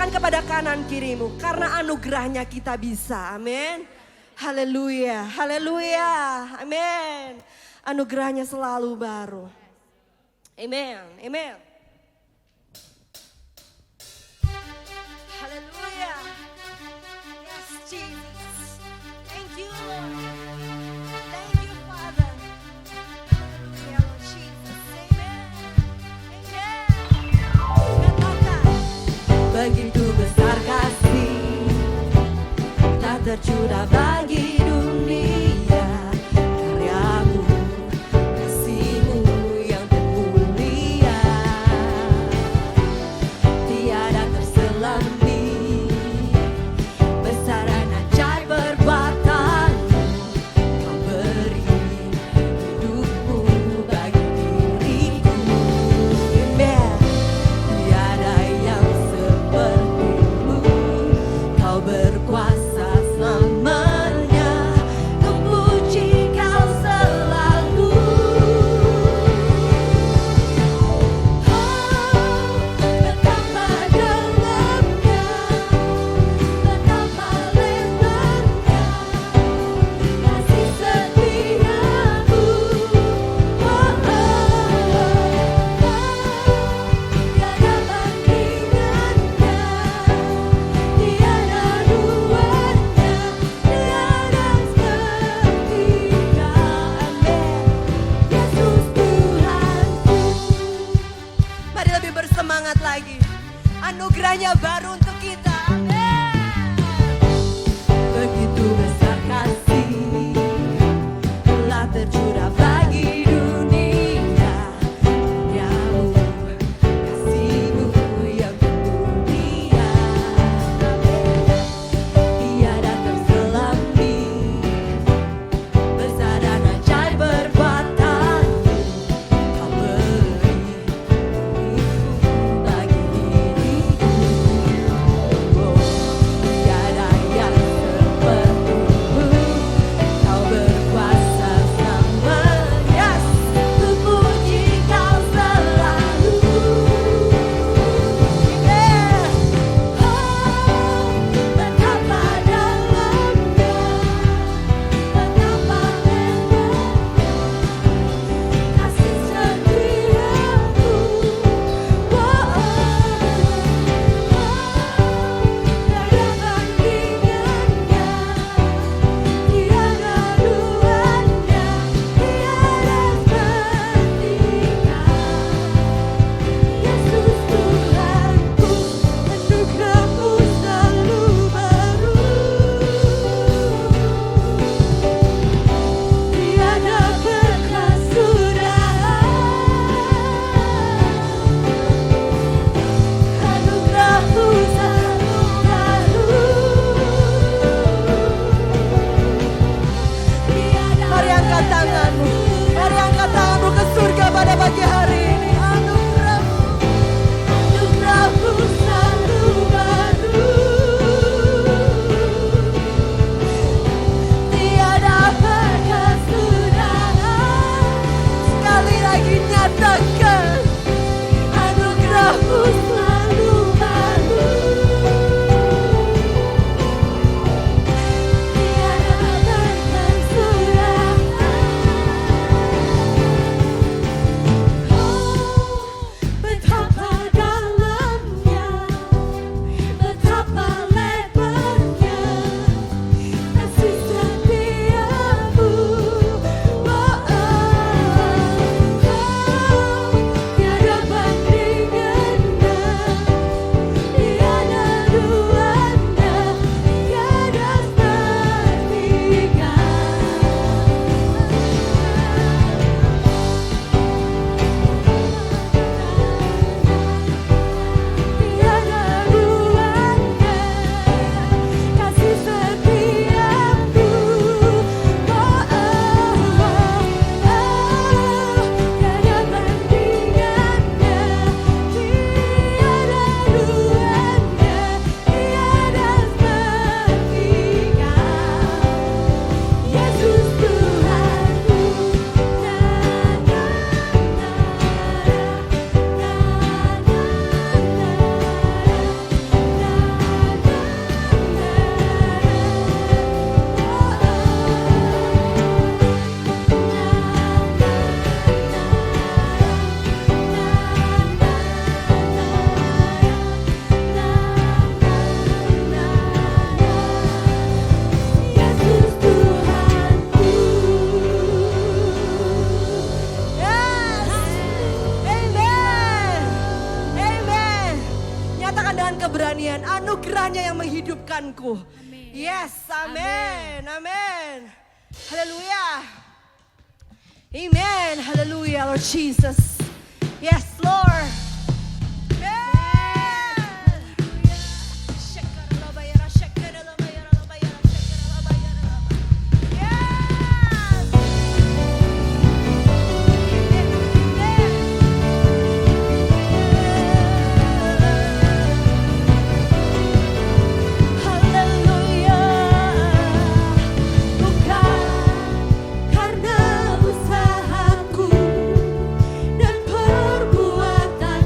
Pandang kepada kanan kirimu, karena anugerahnya kita bisa, amin. Haleluya, haleluya, amin. Anugerahnya selalu baru. Amen, amen. Haleluya. Yes, Jesus. Thank you, Lord. Thank you, Father. Haleluya, Lord Jesus. Amen. Amen. Katakan, begitu besar kasih, tak tercurah bagi dunia. Karyamu, kasihmu yang termulia, tiada terselami. Besaran ajaib perbuatanmu, kau beri hidupmu bagi diriku. Amen. Tiada yang sepertimu, kau berkuasa selamanya. Ku puji kau selalu. Betapa dalamnya, betapa lebarnya kasih setiamu. Tiada bandingannya, tiada duanya, tiada sepertinya. Amin. Yesus Tuhanku. Mari lebih bersemangat lagi. Anugerahnya baru untuk kita. Amin. Begitu besar kasih telah tercurah bagi dunia. Karyamu, kasihmu yang termulia, tiada terselami. Besar dan ajaib perbuatanmu, kau beri hidupmu bagi diriku. Katakan dengan keberanian, anugerahnya yang menghidupkanku. Yes, amin, amin. Haleluya. Amen, haleluya Lord Jesus. Yes Lord. Amen. Shekaralabayara, shekaralabayara, labayara, shekaralabayara, laba. Yes. Haleluya. Bukan karena usahaku dan perbuatan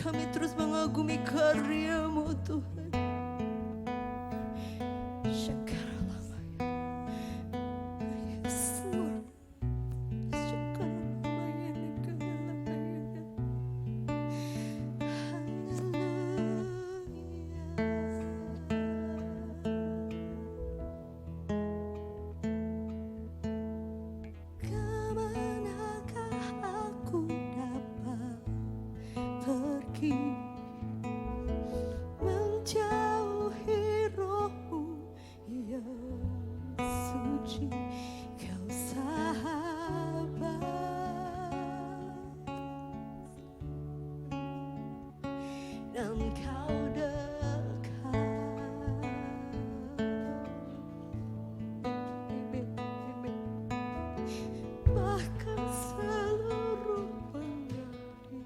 Kami terus mengagumi karya-Mu Tuhan. Yes, Lord. Kemanakah aku dapat pergi menjauhi roh-Mu yang suci, Kau sahabat dan Kau dekat. Bahkan seluruh penyakit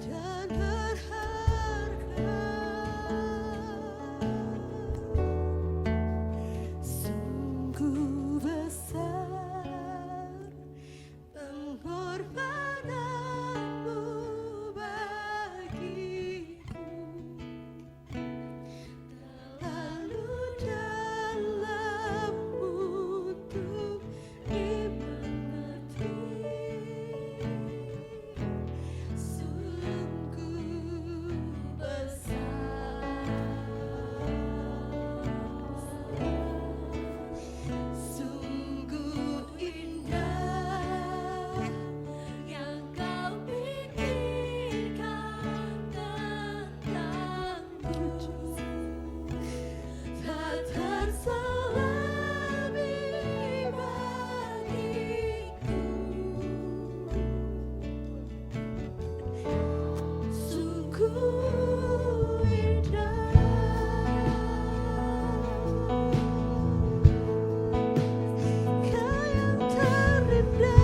dan berharga, sungguh besar pengorbananmu bagiku, terlalu dalam untuk dimengerti. Sungguh besar, sungguh indah yang Kau pikirkan tentangku, tak terselami bagiku. Sungguh indah, Kau yang terindah.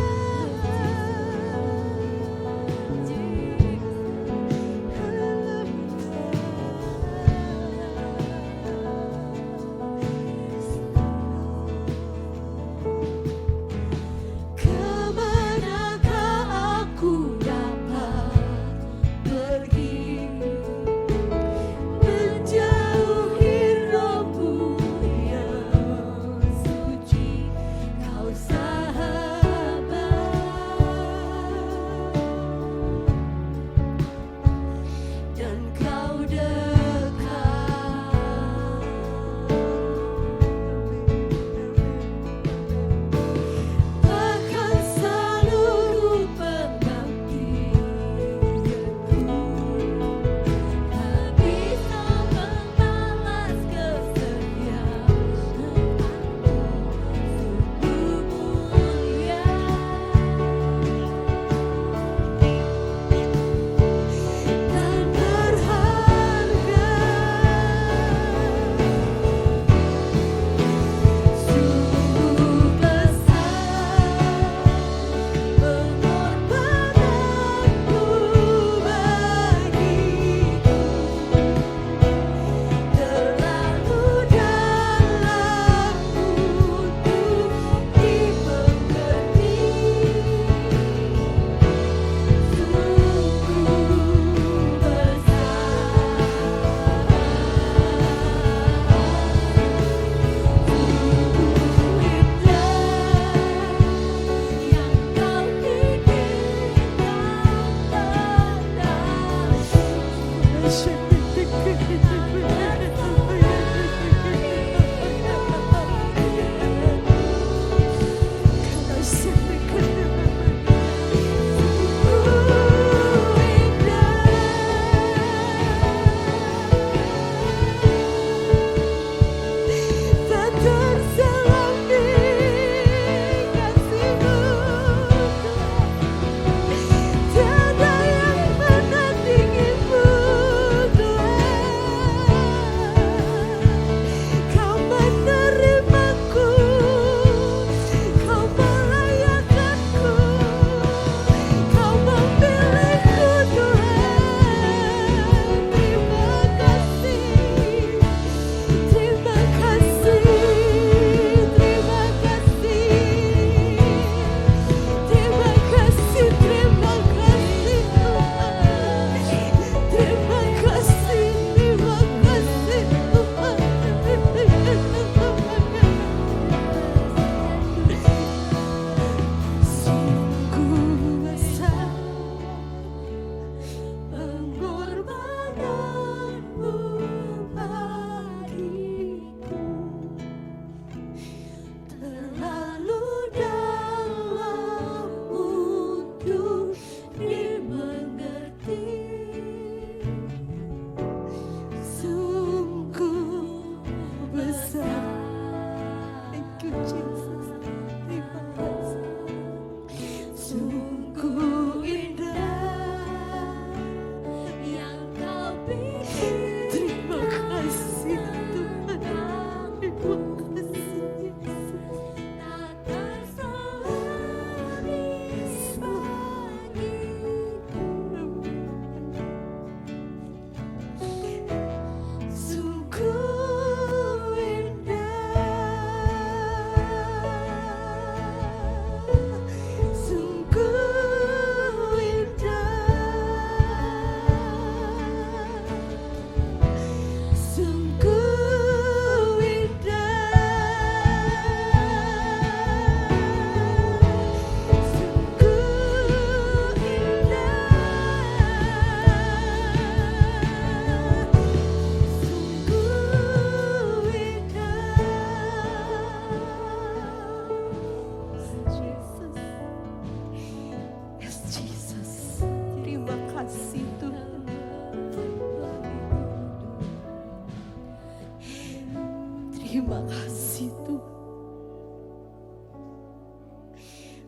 Kemanakah aku dapat pergi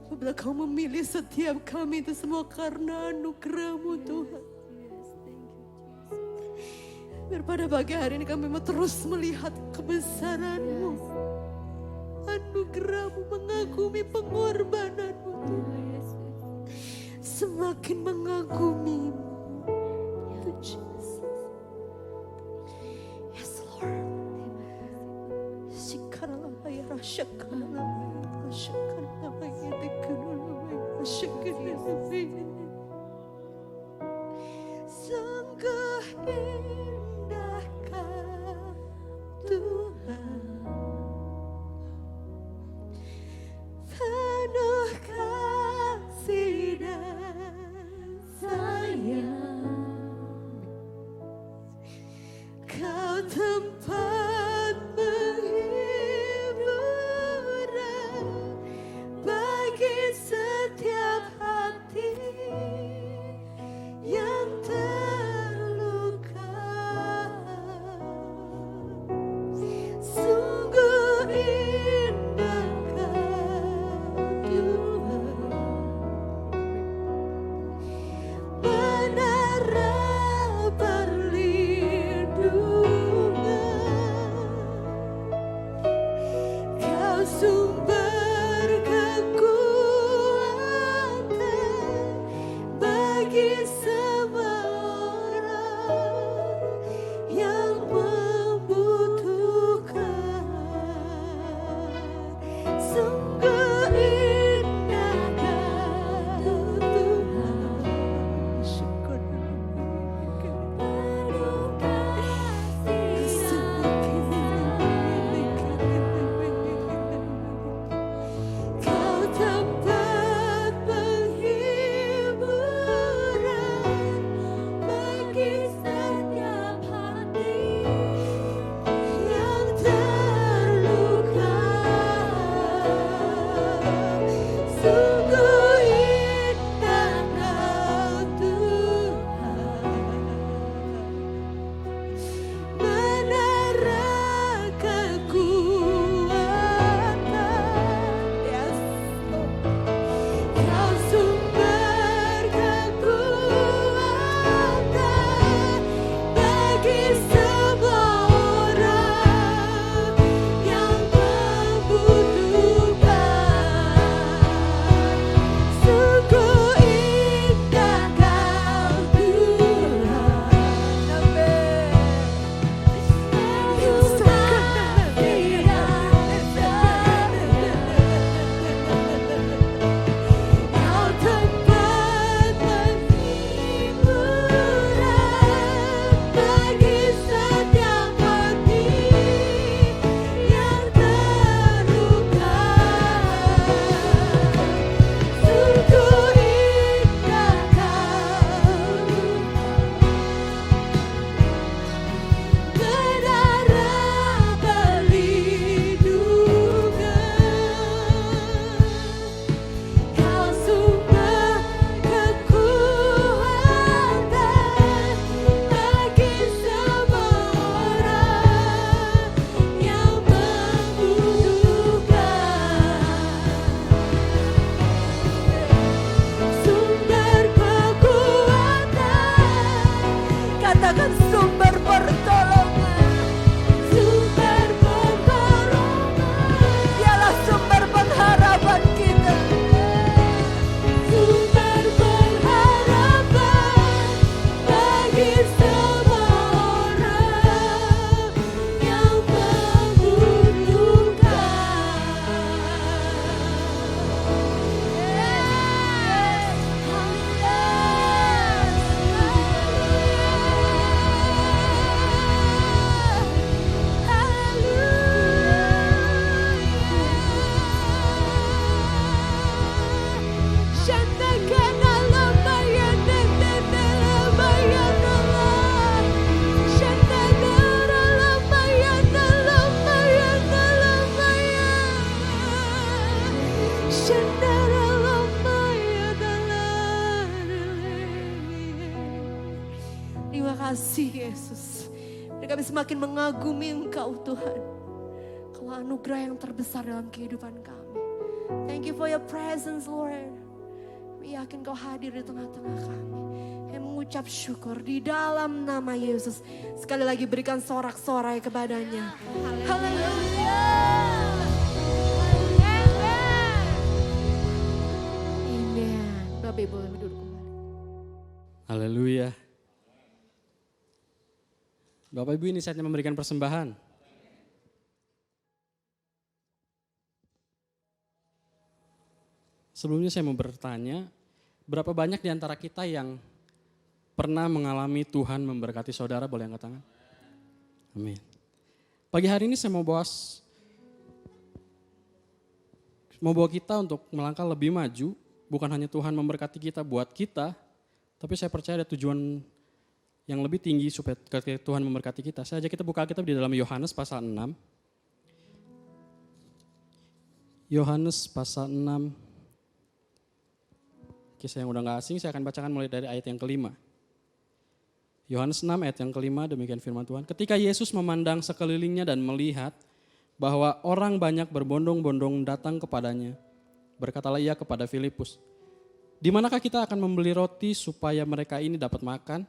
Apabila Kau memilih setiap kami itu semua karena anugerah-Mu Tuhan. Biar pada pagi hari ini kami mau terus melihat kebesaran-Mu, anugerah-Mu, mengagumi pengorbanan-Mu Tuhan. Semakin mengagumi-Mu. Yes Lord. Sungguh indahkah Tuhan, penuh kasih dan sayang. Kau tempat penghiburan bagi setiap hati yang terluka. Sungguh indah Kau Tuhan, menara perlindungan. Kau sumber kekuatan bagi semua orang yang membutuhkan. Sungguh indah Kau Tuhan, syukur penuh kasih. Kau tempat penghiburan bagi setiap hati yang terluka. Sungguh indah Kau Tuhan, menara kekuatan. Yes, Lord. Kau sumber kekuatan bagi semua orang yang membutuhkan. Sungguh indah Kau Tuhan. Kau tempat penghiburan bagi setiap hati yang terluka. Sungguh indah Kau, menara perlindungan. Kau sumber kekuatan bagi semua orang yang membutuhkan. Sumber kekuatan, katakan sumber pertolongan. Sumber pertolongan, dialah sumber pengharapan kita. Sumber pengharapan bagi semua orang yang Terima kasih Yesus. Dan kami semakin mengagumi Engkau Tuhan. Kau anugerah yang terbesar dalam kehidupan kami. Thank you for your presence, Lord. Kami yakin kau hadir di tengah-tengah kami. Kami mengucap syukur di dalam nama Yesus. Sekali lagi berikan sorak-sorai kepadanya. Haleluya. Amen. Bapak Ibu boleh duduk kembali. Haleluya. Bapak Ibu, ini saatnya memberikan persembahan. Sebelumnya saya mau bertanya, berapa banyak di antara kita yang pernah mengalami Tuhan memberkati saudara? Boleh angkat tangan? Amin. Pagi hari ini saya mau bawa kita untuk melangkah lebih maju. Bukan hanya Tuhan memberkati kita buat kita, tapi saya percaya ada tujuan yang lebih tinggi supaya Tuhan memberkati kita. Saya ajak kita buka Alkitab di dalam Yohanes pasal 6. Yohanes pasal 6. Kisah yang udah gak asing, saya akan bacakan mulai dari ayat yang kelima. Yohanes 6 ayat yang kelima, demikian firman Tuhan. Ketika Yesus memandang sekelilingnya dan melihat bahwa orang banyak berbondong-bondong datang kepadanya, berkatalah ia kepada Filipus, "Di manakah kita akan membeli roti supaya mereka ini dapat makan?"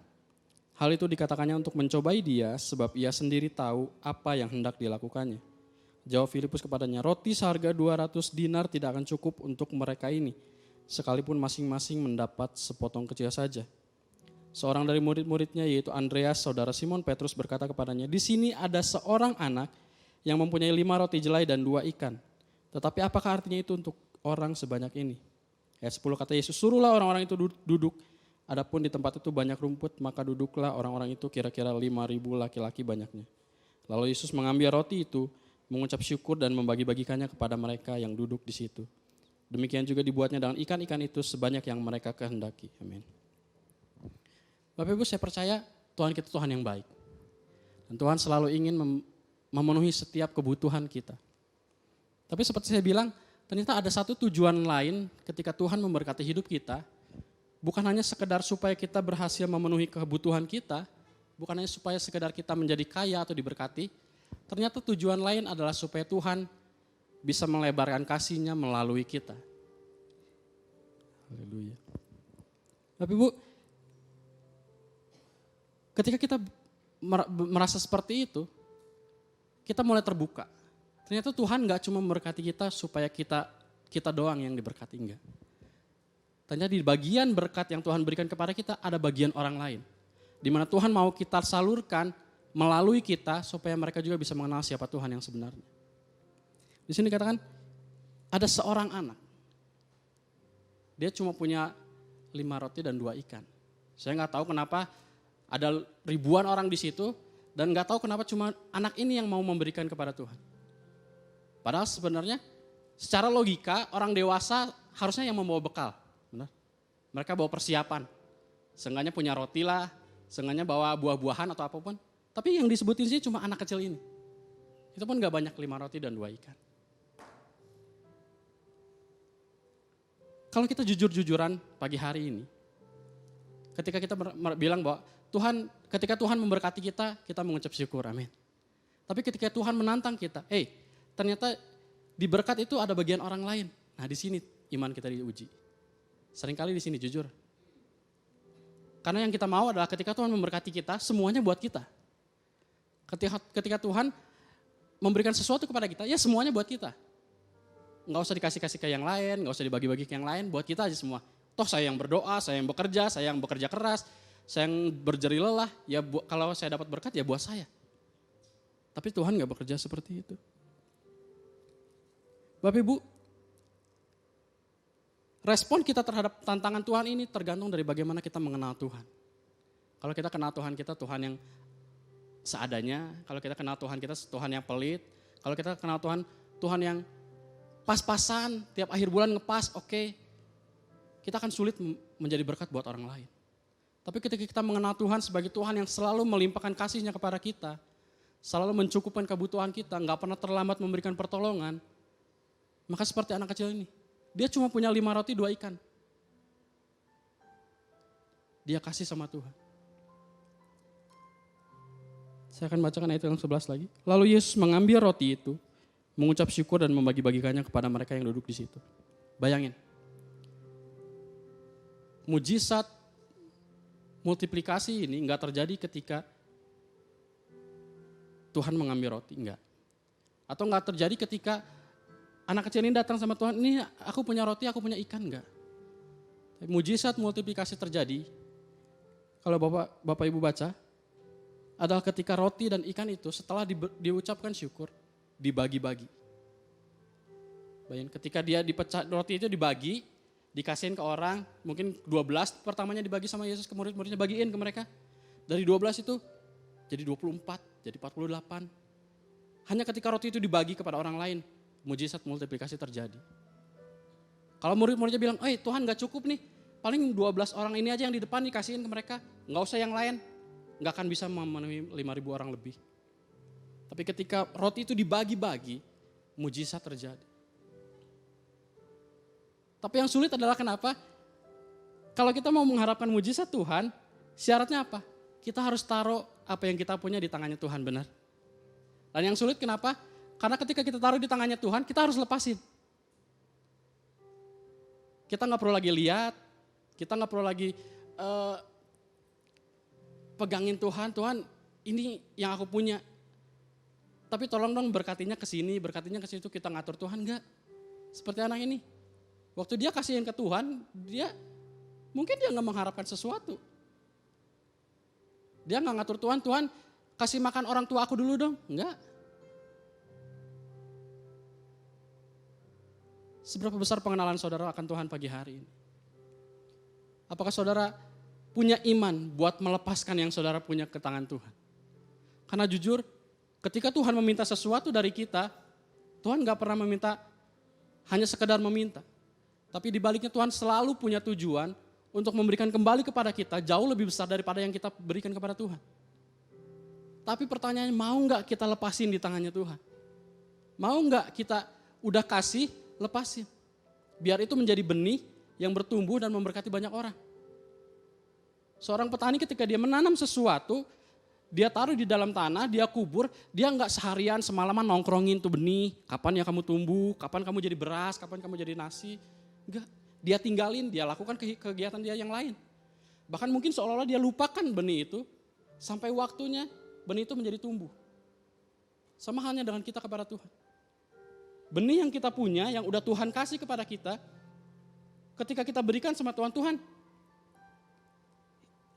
Hal itu dikatakannya untuk mencobai dia, sebab ia sendiri tahu apa yang hendak dilakukannya. Jawab Filipus kepadanya, "Roti seharga 200 dinar tidak akan cukup untuk mereka ini, sekalipun masing-masing mendapat sepotong kecil saja." Seorang dari murid-muridnya, yaitu Andreas, saudara Simon Petrus, berkata kepadanya, "Di sini ada seorang anak yang mempunyai 5 roti jelai dan 2 ikan. Tetapi apakah artinya itu untuk orang sebanyak ini?" Ayat 10 kata Yesus, "Suruhlah orang-orang itu duduk. Adapun di tempat itu banyak rumput, maka duduklah orang-orang itu, kira-kira 5.000 laki-laki banyaknya." Lalu Yesus mengambil roti itu, mengucap syukur dan membagi-bagikannya kepada mereka yang duduk di situ. Demikian juga dibuatnya dengan ikan-ikan itu sebanyak yang mereka kehendaki. Amin. Bapak Ibu, saya percaya Tuhan kita Tuhan yang baik. Dan Tuhan selalu ingin memenuhi setiap kebutuhan kita. Tapi seperti saya bilang, ternyata ada satu tujuan lain ketika Tuhan memberkati hidup kita. Bukan hanya sekedar supaya kita berhasil memenuhi kebutuhan kita, bukan hanya supaya sekedar kita menjadi kaya atau diberkati. Ternyata tujuan lain adalah supaya Tuhan bisa melebarkan kasih-Nya melalui kita. Haleluya. Bapak Ibu, ketika kita merasa seperti itu, kita mulai terbuka. Ternyata Tuhan gak cuma memberkati kita supaya kita doang yang diberkati, enggak. Ternyata di bagian berkat yang Tuhan berikan kepada kita ada bagian orang lain. Di mana Tuhan mau kita salurkan melalui kita supaya mereka juga bisa mengenal siapa Tuhan yang sebenarnya. Di sini dikatakan ada seorang anak. Dia cuma punya 5 roti dan 2 ikan. Saya gak tahu kenapa ada ribuan orang di situ dan gak tahu kenapa cuma anak ini yang mau memberikan kepada Tuhan. Padahal sebenarnya secara logika orang dewasa harusnya yang membawa bekal. Benar? Mereka bawa persiapan. Seenggaknya punya roti lah, seenggaknya bawa buah-buahan atau apapun. Tapi yang disebutin sih cuma anak kecil ini. Itu pun gak banyak, 5 roti dan 2 ikan. Kalau kita jujur-jujuran pagi hari ini, ketika kita bilang bahwa ketika Tuhan memberkati kita, kita mengucap syukur, amin. Tapi ketika Tuhan menantang kita, ternyata di berkat itu ada bagian orang lain. Nah di sini iman kita diuji. Seringkali di sini jujur. Karena yang kita mau adalah ketika Tuhan memberkati kita, semuanya buat kita. Ketika Tuhan memberikan sesuatu kepada kita, ya semuanya buat kita. Nggak usah dikasih-kasih ke yang lain, nggak usah dibagi-bagi ke yang lain, buat kita aja semua. Toh saya yang berdoa, saya yang bekerja keras, saya yang berjeri lelah, ya kalau saya dapat berkat ya buat saya. Tapi Tuhan nggak bekerja seperti itu. Bapak Ibu, respon kita terhadap tantangan Tuhan ini tergantung dari bagaimana kita mengenal Tuhan. Kalau kita kenal Tuhan kita, Tuhan yang seadanya. Kalau kita kenal Tuhan kita, Tuhan yang pelit. Kalau kita kenal Tuhan, Tuhan yang pas-pasan, tiap akhir bulan ngepas, oke. Kita akan sulit menjadi berkat buat orang lain. Tapi ketika kita mengenal Tuhan sebagai Tuhan yang selalu melimpahkan kasih-Nya kepada kita, selalu mencukupkan kebutuhan kita, gak pernah terlambat memberikan pertolongan, maka seperti anak kecil ini, dia cuma punya 5 roti 2 ikan. Dia kasih sama Tuhan. Saya akan bacakan ayat yang 11 lagi. Lalu Yesus mengambil roti itu, mengucap syukur dan membagi-bagikannya kepada mereka yang duduk di situ. Bayangin. Mujizat multiplikasi ini enggak terjadi ketika Tuhan mengambil roti, enggak. Atau enggak terjadi ketika anak kecil ini datang sama Tuhan, ini aku punya roti, aku punya ikan, enggak. Mujizat multiplikasi terjadi, kalau Bapak Ibu baca, adalah ketika roti dan ikan itu setelah diucapkan syukur, dibagi-bagi. Bayangin, ketika dia dipecah, roti itu dibagi, dikasihin ke orang, mungkin 12 pertamanya dibagi sama Yesus ke murid-muridnya, bagiin ke mereka. Dari 12 itu jadi 24, jadi 48. Hanya ketika roti itu dibagi kepada orang lain, mujizat multiplikasi terjadi. Kalau murid-muridnya bilang, Tuhan gak cukup nih, paling 12 orang ini aja yang di depan dikasihin ke mereka, gak usah yang lain. Gak akan bisa memenuhi 5.000 orang lebih. Tapi ketika roti itu dibagi-bagi, mujizat terjadi. Tapi yang sulit adalah kenapa? Kalau kita mau mengharapkan mujizat Tuhan, syaratnya apa? Kita harus taruh apa yang kita punya di tangannya Tuhan, benar? Dan yang sulit kenapa? Karena ketika kita taruh di tangannya Tuhan, kita harus lepasin. Kita gak perlu lagi lihat, kita gak perlu lagi pegangin Tuhan, Tuhan ini yang aku punya. Tapi tolong dong berkatinya ke sini, berkatinya ke situ, kita ngatur Tuhan, enggak. Seperti anak ini. Waktu dia kasihin ke Tuhan, mungkin dia enggak mengharapkan sesuatu. Dia enggak ngatur Tuhan, Tuhan kasih makan orang tua aku dulu dong, enggak. Seberapa besar pengenalan saudara akan Tuhan pagi hari ini? Apakah saudara punya iman buat melepaskan yang saudara punya ke tangan Tuhan? Karena jujur, ketika Tuhan meminta sesuatu dari kita, Tuhan gak pernah meminta hanya sekedar meminta. Tapi di baliknya Tuhan selalu punya tujuan untuk memberikan kembali kepada kita jauh lebih besar daripada yang kita berikan kepada Tuhan. Tapi pertanyaannya, mau gak kita lepasin di tangannya Tuhan? Mau gak kita udah kasih, lepasin? Biar itu menjadi benih yang bertumbuh dan memberkati banyak orang. Seorang petani ketika dia menanam sesuatu, dia taruh di dalam tanah, dia kubur, dia enggak seharian semalaman nongkrongin tuh benih, kapan ya kamu tumbuh, kapan kamu jadi beras, kapan kamu jadi nasi. Enggak, dia tinggalin, dia lakukan kegiatan dia yang lain. Bahkan mungkin seolah-olah dia lupakan benih itu, sampai waktunya benih itu menjadi tumbuh. Sama halnya dengan kita kepada Tuhan. Benih yang kita punya, yang udah Tuhan kasih kepada kita, ketika kita berikan sama Tuhan, Tuhan,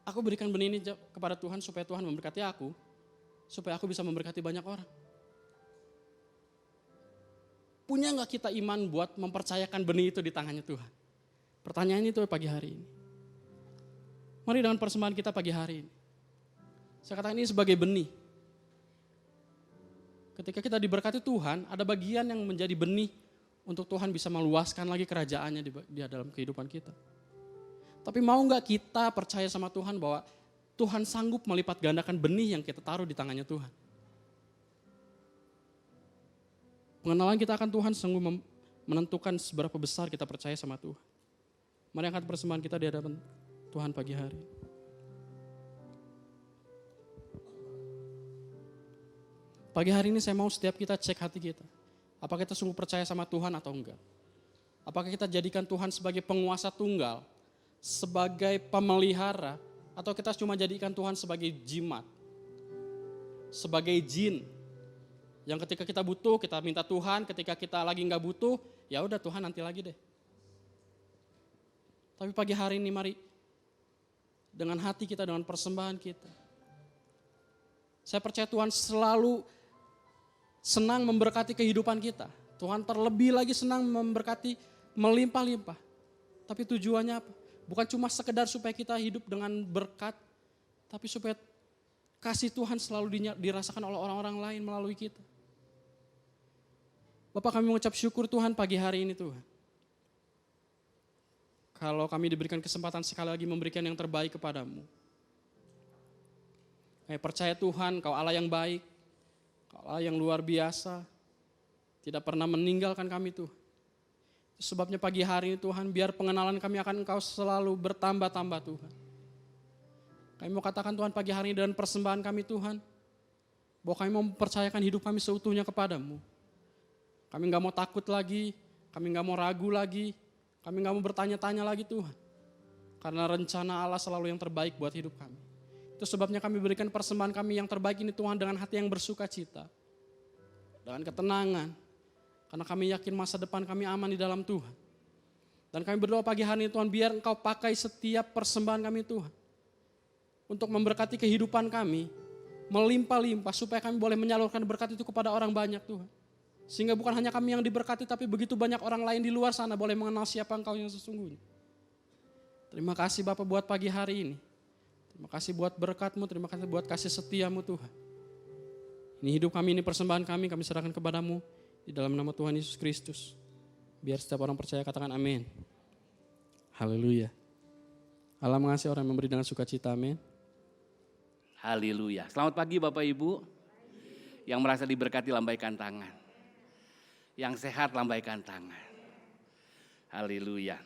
aku berikan benih ini kepada Tuhan supaya Tuhan memberkati aku, supaya aku bisa memberkati banyak orang. Punya gak kita iman buat mempercayakan benih itu di tangannya Tuhan? Pertanyaan itu pagi hari ini. Mari dengan persembahan kita pagi hari ini. Saya katakan ini sebagai benih. Ketika kita diberkati Tuhan, ada bagian yang menjadi benih untuk Tuhan bisa meluaskan lagi kerajaannya di dalam kehidupan kita. Tapi mau gak kita percaya sama Tuhan bahwa Tuhan sanggup melipat gandakan benih yang kita taruh di tangannya Tuhan. Pengenalan kita akan Tuhan sanggup menentukan seberapa besar kita percaya sama Tuhan. Mari angkat persembahan kita di hadapan Tuhan pagi hari. Pagi hari ini saya mau setiap kita cek hati kita. Apakah kita sungguh percaya sama Tuhan atau enggak? Apakah kita jadikan Tuhan sebagai penguasa tunggal, sebagai pemelihara, atau kita cuma jadikan Tuhan sebagai jimat, sebagai jin, yang ketika kita butuh kita minta Tuhan, ketika kita lagi nggak butuh, ya udah Tuhan nanti lagi deh. Tapi pagi hari ini mari dengan hati kita, dengan persembahan kita, saya percaya Tuhan selalu senang memberkati kehidupan kita. Tuhan terlebih lagi senang memberkati melimpah-limpah. Tapi tujuannya apa? Bukan cuma sekedar supaya kita hidup dengan berkat, tapi supaya kasih Tuhan selalu dirasakan oleh orang-orang lain melalui kita. Bapak, kami mengucap syukur Tuhan pagi hari ini Tuhan. Kalau kami diberikan kesempatan sekali lagi memberikan yang terbaik kepadamu. Kami percaya Tuhan, Kau Allah yang baik, Kau Allah yang luar biasa, tidak pernah meninggalkan kami Tuhan. Sebabnya pagi hari ini Tuhan, biar pengenalan kami akan Engkau selalu bertambah-tambah Tuhan. Kami mau katakan Tuhan pagi hari ini dan persembahan kami Tuhan, bahwa kami mau mempercayakan hidup kami seutuhnya kepadamu. Kami nggak mau takut lagi, kami nggak mau ragu lagi, kami nggak mau bertanya-tanya lagi Tuhan. Karena rencana Allah selalu yang terbaik buat hidup kami. Itu sebabnya kami berikan persembahan kami yang terbaik ini Tuhan dengan hati yang bersuka cita. Dengan ketenangan. Karena kami yakin masa depan kami aman di dalam Tuhan. Dan kami berdoa pagi hari ini Tuhan, biar Engkau pakai setiap persembahan kami Tuhan. Untuk memberkati kehidupan kami, melimpah-limpah supaya kami boleh menyalurkan berkat itu kepada orang banyak Tuhan. Sehingga bukan hanya kami yang diberkati, tapi begitu banyak orang lain di luar sana boleh mengenal siapa Engkau yang sesungguhnya. Terima kasih Bapak buat pagi hari ini. Terima kasih buat berkat-Mu, terima kasih buat kasih setia-Mu Tuhan. Ini hidup kami, ini persembahan kami serahkan kepada-Mu di dalam nama Tuhan Yesus Kristus. Biar setiap orang percaya katakan amin. Haleluya. Allah mengasihi orang yang memberi dengan sukacita, amin. Haleluya. Selamat pagi Bapak Ibu. Yang merasa diberkati lambaikan tangan. Yang sehat lambaikan tangan. Haleluya.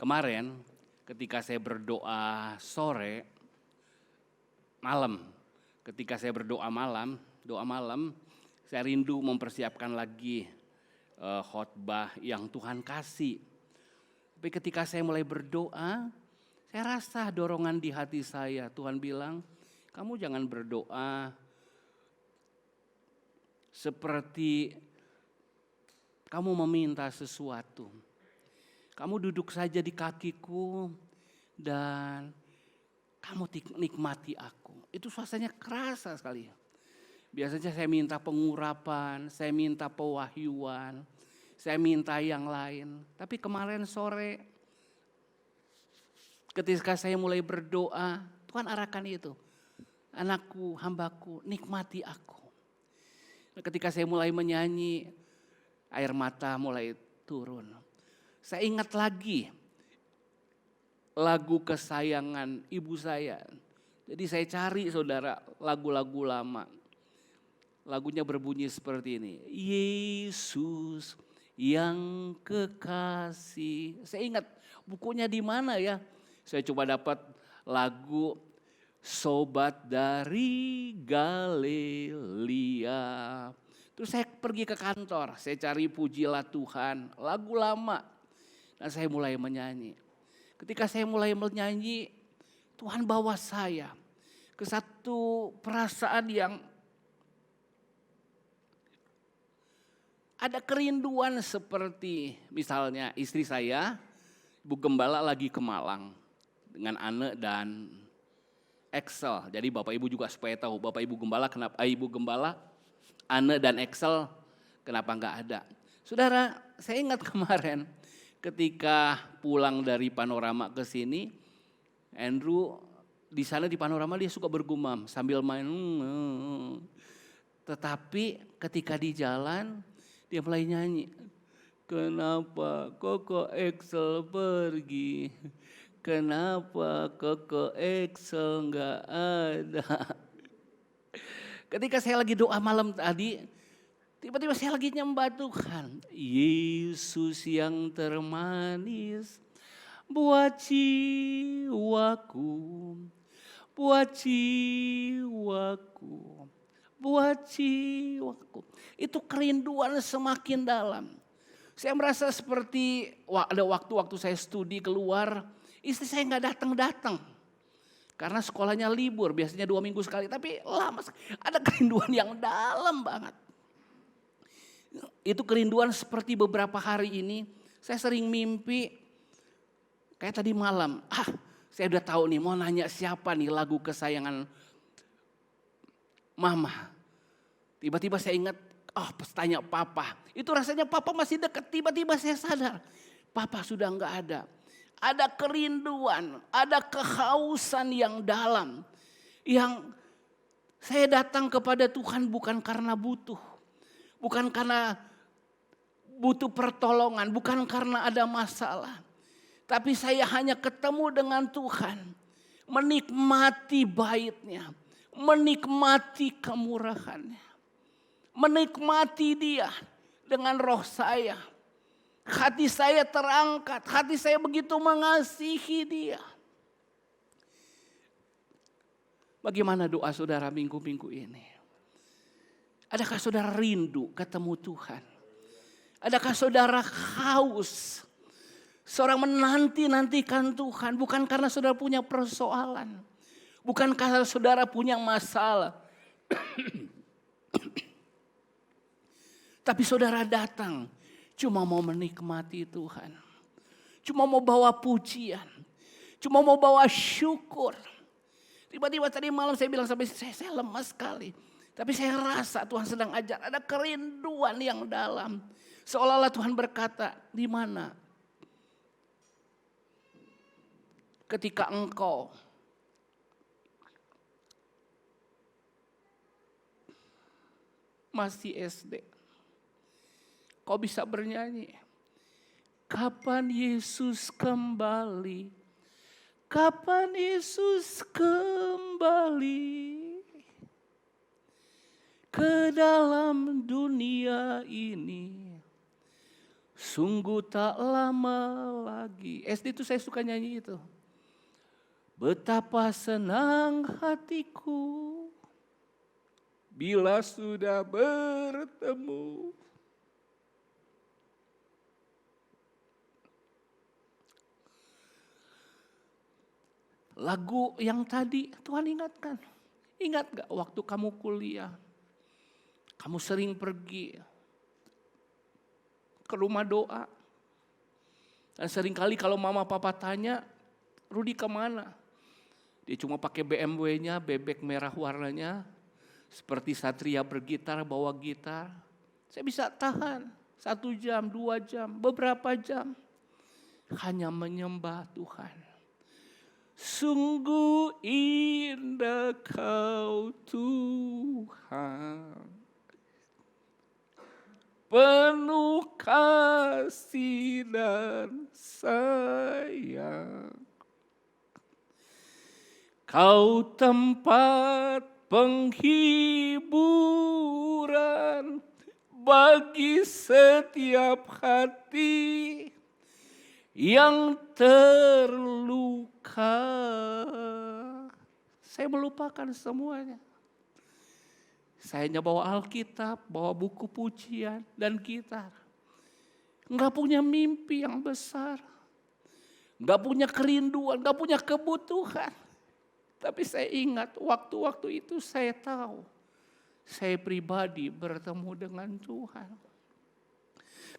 Kemarin ketika saya berdoa sore, ketika saya berdoa doa malam, saya rindu mempersiapkan lagi khotbah yang Tuhan kasih. Tapi ketika saya mulai berdoa, saya rasa dorongan di hati saya. Tuhan bilang, kamu jangan berdoa seperti kamu meminta sesuatu. Kamu duduk saja di kakiku dan kamu nikmati aku. Itu suasananya kerasa sekali. Biasanya saya minta pengurapan, saya minta pewahyuan, saya minta yang lain. Tapi kemarin sore ketika saya mulai berdoa, Tuhan arahkan itu. Anakku, hambaku, nikmati aku. Ketika saya mulai menyanyi, air mata mulai turun. Saya ingat lagi lagu kesayangan ibu saya. Jadi saya cari saudara lagu-lagu lama. Lagunya berbunyi seperti ini. Yesus yang kekasih. Saya ingat bukunya di mana ya. Saya coba dapat lagu Sobat dari Galilea. Terus saya pergi ke kantor. Saya cari Pujilah Tuhan. Lagu lama. Dan saya mulai menyanyi. Ketika saya mulai menyanyi, Tuhan bawa saya ke satu perasaan yang ada kerinduan seperti misalnya istri saya, Ibu Gembala lagi ke Malang dengan Ane dan Excel. Jadi Bapak Ibu juga supaya tahu Bapak Ibu Gembala kenapa Ibu Gembala, Ane dan Excel kenapa enggak ada. Saudara, saya ingat kemarin ketika pulang dari Panorama ke sini, Andrew di sana di Panorama dia suka bergumam sambil main. Tetapi ketika di jalan dia mulai nyanyi, kenapa Koko Excel pergi, kenapa Koko Excel nggak ada. Ketika saya lagi doa malam tadi, tiba-tiba saya lagi nyembah Tuhan. Yesus yang termanis buat jiwaku, buat jiwaku. Buat jiwaku. Itu kerinduan semakin dalam. Saya merasa seperti ada waktu-waktu saya studi keluar, istri saya nggak datang-datang. Karena sekolahnya libur, biasanya 2 minggu sekali. Tapi lama, ada kerinduan yang dalam banget. Itu kerinduan seperti beberapa hari ini, saya sering mimpi, kayak tadi malam. Saya udah tahu nih, mau nanya siapa nih lagu kesayangan Mama. Tiba-tiba saya ingat, tanya Papa. Itu rasanya Papa masih dekat. Tiba-tiba saya sadar, Papa sudah enggak ada. Ada kerinduan, ada kehausan yang dalam. Yang saya datang kepada Tuhan bukan karena butuh. Bukan karena butuh pertolongan, bukan karena ada masalah. Tapi saya hanya ketemu dengan Tuhan. Menikmati baitnya, menikmati kemurahannya. Menikmati dia dengan roh saya. Hati saya terangkat, hati saya begitu mengasihi dia. Bagaimana doa saudara minggu-minggu ini? Adakah saudara rindu ketemu Tuhan? Adakah saudara haus? Seorang menanti-nantikan Tuhan bukan karena saudara punya persoalan. Bukan karena saudara punya masalah. Tapi saudara datang cuma mau menikmati Tuhan. Cuma mau bawa pujian. Cuma mau bawa syukur. Tiba-tiba tadi malam saya bilang sampai saya lemas sekali. Tapi saya rasa Tuhan sedang ajar, ada kerinduan yang dalam. Seolah-olah Tuhan berkata, di mana? Ketika engkau masih SD, kau bisa bernyanyi. Kapan Yesus kembali? Kapan Yesus kembali? Ke dalam dunia ini sungguh tak lama lagi. SD itu saya suka nyanyi itu. Betapa senang hatiku bila sudah bertemu. Lagu yang tadi Tuhan ingatkan. Ingat gak waktu kamu kuliah? Kamu sering pergi ke rumah doa. Dan seringkali kalau mama papa tanya, Rudi kemana? Dia cuma pakai BMW-nya, bebek merah warnanya. Seperti Satria bergitar, bawa gitar. Saya bisa tahan 1 jam, 2 jam, beberapa jam. Hanya menyembah Tuhan. Sungguh indah kau Tuhan. Penuh kasih dan sayang. Kau tempat penghiburan bagi setiap hati yang terluka. Saya melupakan semuanya. Saya hanya bawa Alkitab, bawa buku pujian dan gitar. Enggak punya mimpi yang besar. Enggak punya kerinduan, enggak punya kebutuhan. Tapi saya ingat waktu-waktu itu saya tahu. Saya pribadi bertemu dengan Tuhan.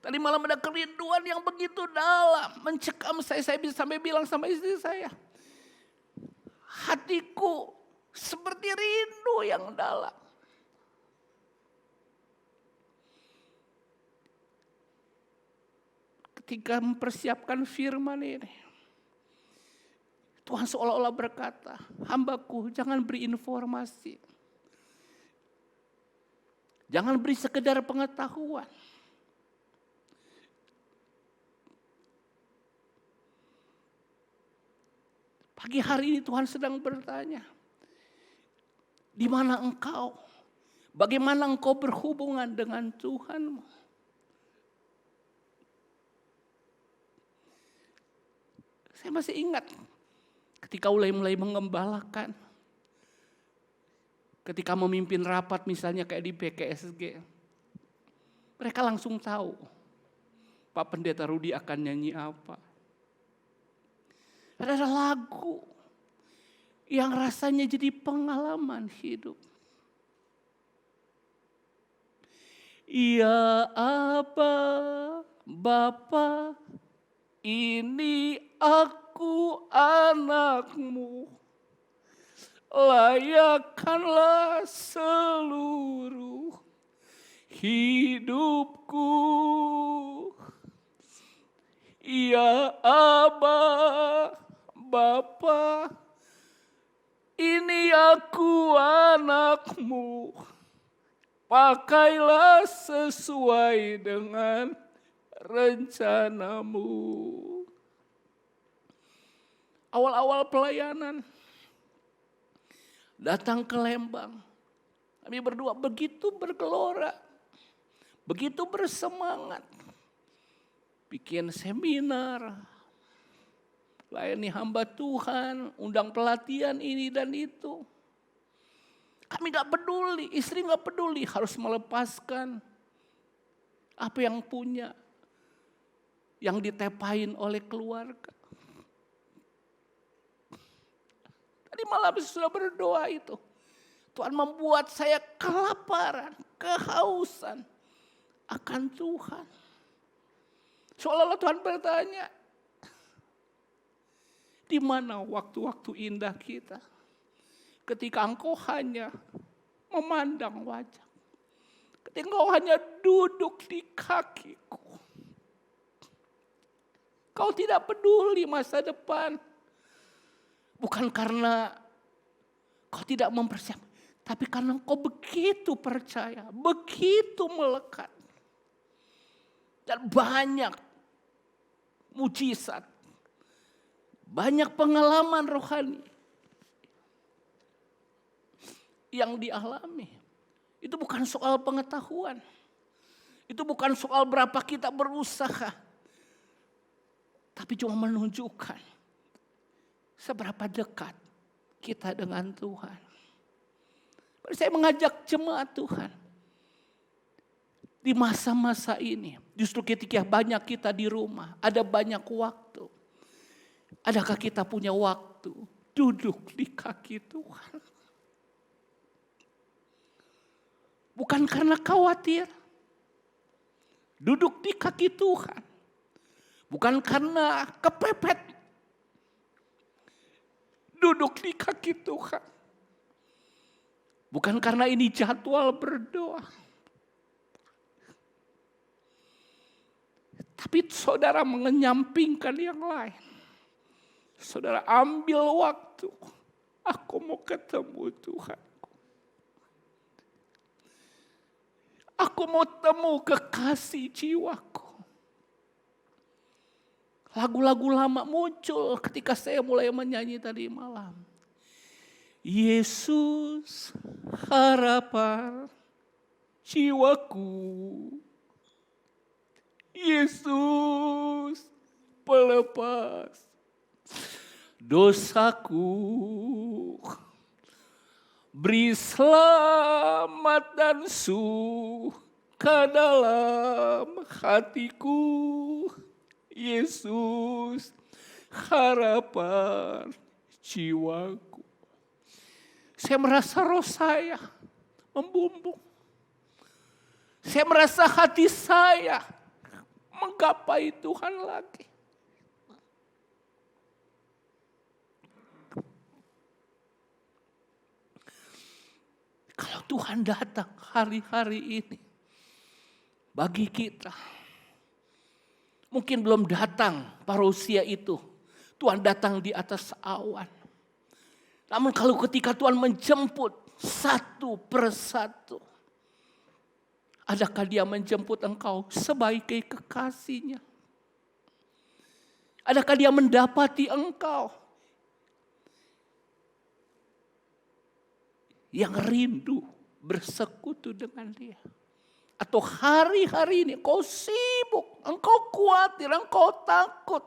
Tadi malam ada kerinduan yang begitu dalam. Mencekam saya bisa sampai bilang sama istri saya. Hatiku seperti rindu yang dalam. Ketika mempersiapkan firman ini, Tuhan seolah-olah berkata, hambaku jangan beri informasi. Jangan beri sekedar pengetahuan. Pagi hari ini Tuhan sedang bertanya, di mana engkau? Bagaimana engkau berhubungan dengan Tuhanmu? Saya masih ingat ketika mulai mengembalakan. Ketika memimpin rapat misalnya kayak di PKSG. Mereka langsung tahu Pak Pendeta Rudi akan nyanyi apa. Ada lagu yang rasanya jadi pengalaman hidup. Ya apa Bapa, ini aku anakmu, layakkanlah seluruh hidupku. Ya Aba, Bapa, ini aku anakmu, pakailah sesuai dengan rencanamu. Awal-awal pelayanan, datang ke Lembang. Kami berdua begitu bergelora, begitu bersemangat. Bikin seminar, layani hamba Tuhan, undang pelatihan ini dan itu. Kami gak peduli, istri gak peduli, harus melepaskan apa yang punya, yang ditepain oleh keluarga. Tadi malam sudah berdoa itu. Tuhan membuat saya kelaparan, kehausan akan Tuhan. Seolah-olah Tuhan bertanya, di mana waktu-waktu indah kita? Ketika engkau hanya memandang wajah. Ketika engkau hanya duduk di kakiku. Kau tidak peduli masa depan. Bukan karena kau tidak mempersiapkan. Tapi karena engkau begitu percaya. Begitu melekat. Dan banyak mujizat. Banyak pengalaman rohani yang dialami. Itu bukan soal pengetahuan. Itu bukan soal berapa kita berusaha. Tapi cuma menunjukkan seberapa dekat kita dengan Tuhan. Saya mengajak jemaat Tuhan. Di masa-masa ini, justru ketika banyak kita di rumah, ada banyak waktu. Adakah kita punya waktu duduk di kaki Tuhan? Bukan karena khawatir. Duduk di kaki Tuhan. Bukan karena kepepet. Duduk di kaki Tuhan. Bukan karena ini jadwal berdoa. Tapi saudara mengenyampingkan yang lain. Saudara ambil waktu. Aku mau ketemu Tuhan. Aku mau temu kekasih jiwaku. Lagu-lagu lama muncul ketika saya mulai menyanyi tadi malam. Yesus harapan jiwaku. Yesus pelepas dosaku. Beri selamat dan suka dalam hatiku. Yesus harapan jiwaku. Saya merasa roh saya membumbung. Saya merasa hati saya menggapai Tuhan lagi. Kalau Tuhan datang hari-hari ini bagi kita, mungkin belum datang parousia itu. Tuhan datang di atas awan. Namun kalau ketika Tuhan menjemput satu persatu, adakah Dia menjemput engkau sebagai kekasihnya? Adakah Dia mendapati engkau yang rindu bersekutu dengan Dia? Atau hari-hari ini kau sibuk, engkau khawatir, engkau takut.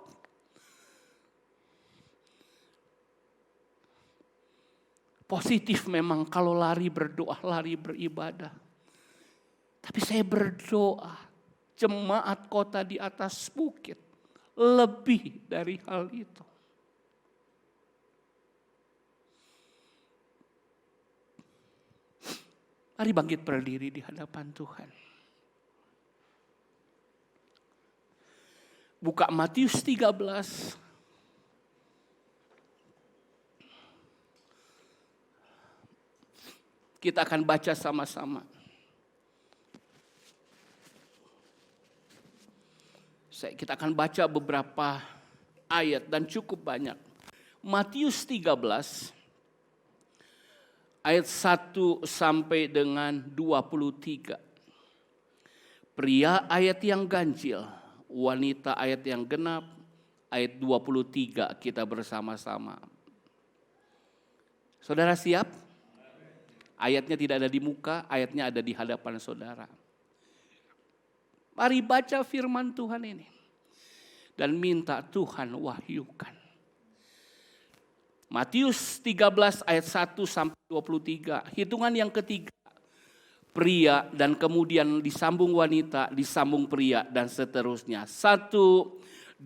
Positif memang kalau lari berdoa, lari beribadah. Tapi saya berdoa, jemaat kota di atas bukit lebih dari hal itu. Mari bangkit berdiri di hadapan Tuhan. Buka Matius 13. Kita akan baca sama-sama. Kita akan baca beberapa ayat dan cukup banyak. Matius 13 ayat 1 sampai dengan 23. Pria ayat yang ganjil, wanita ayat yang genap, ayat 23 kita bersama-sama. Saudara siap? Ayatnya tidak ada di muka, ayatnya ada di hadapan saudara. Mari baca firman Tuhan ini. Dan minta Tuhan wahyukan. Matius 13 ayat 1 sampai 23. Hitungan yang ketiga. Pria dan kemudian disambung wanita, disambung pria dan seterusnya. 1, 2,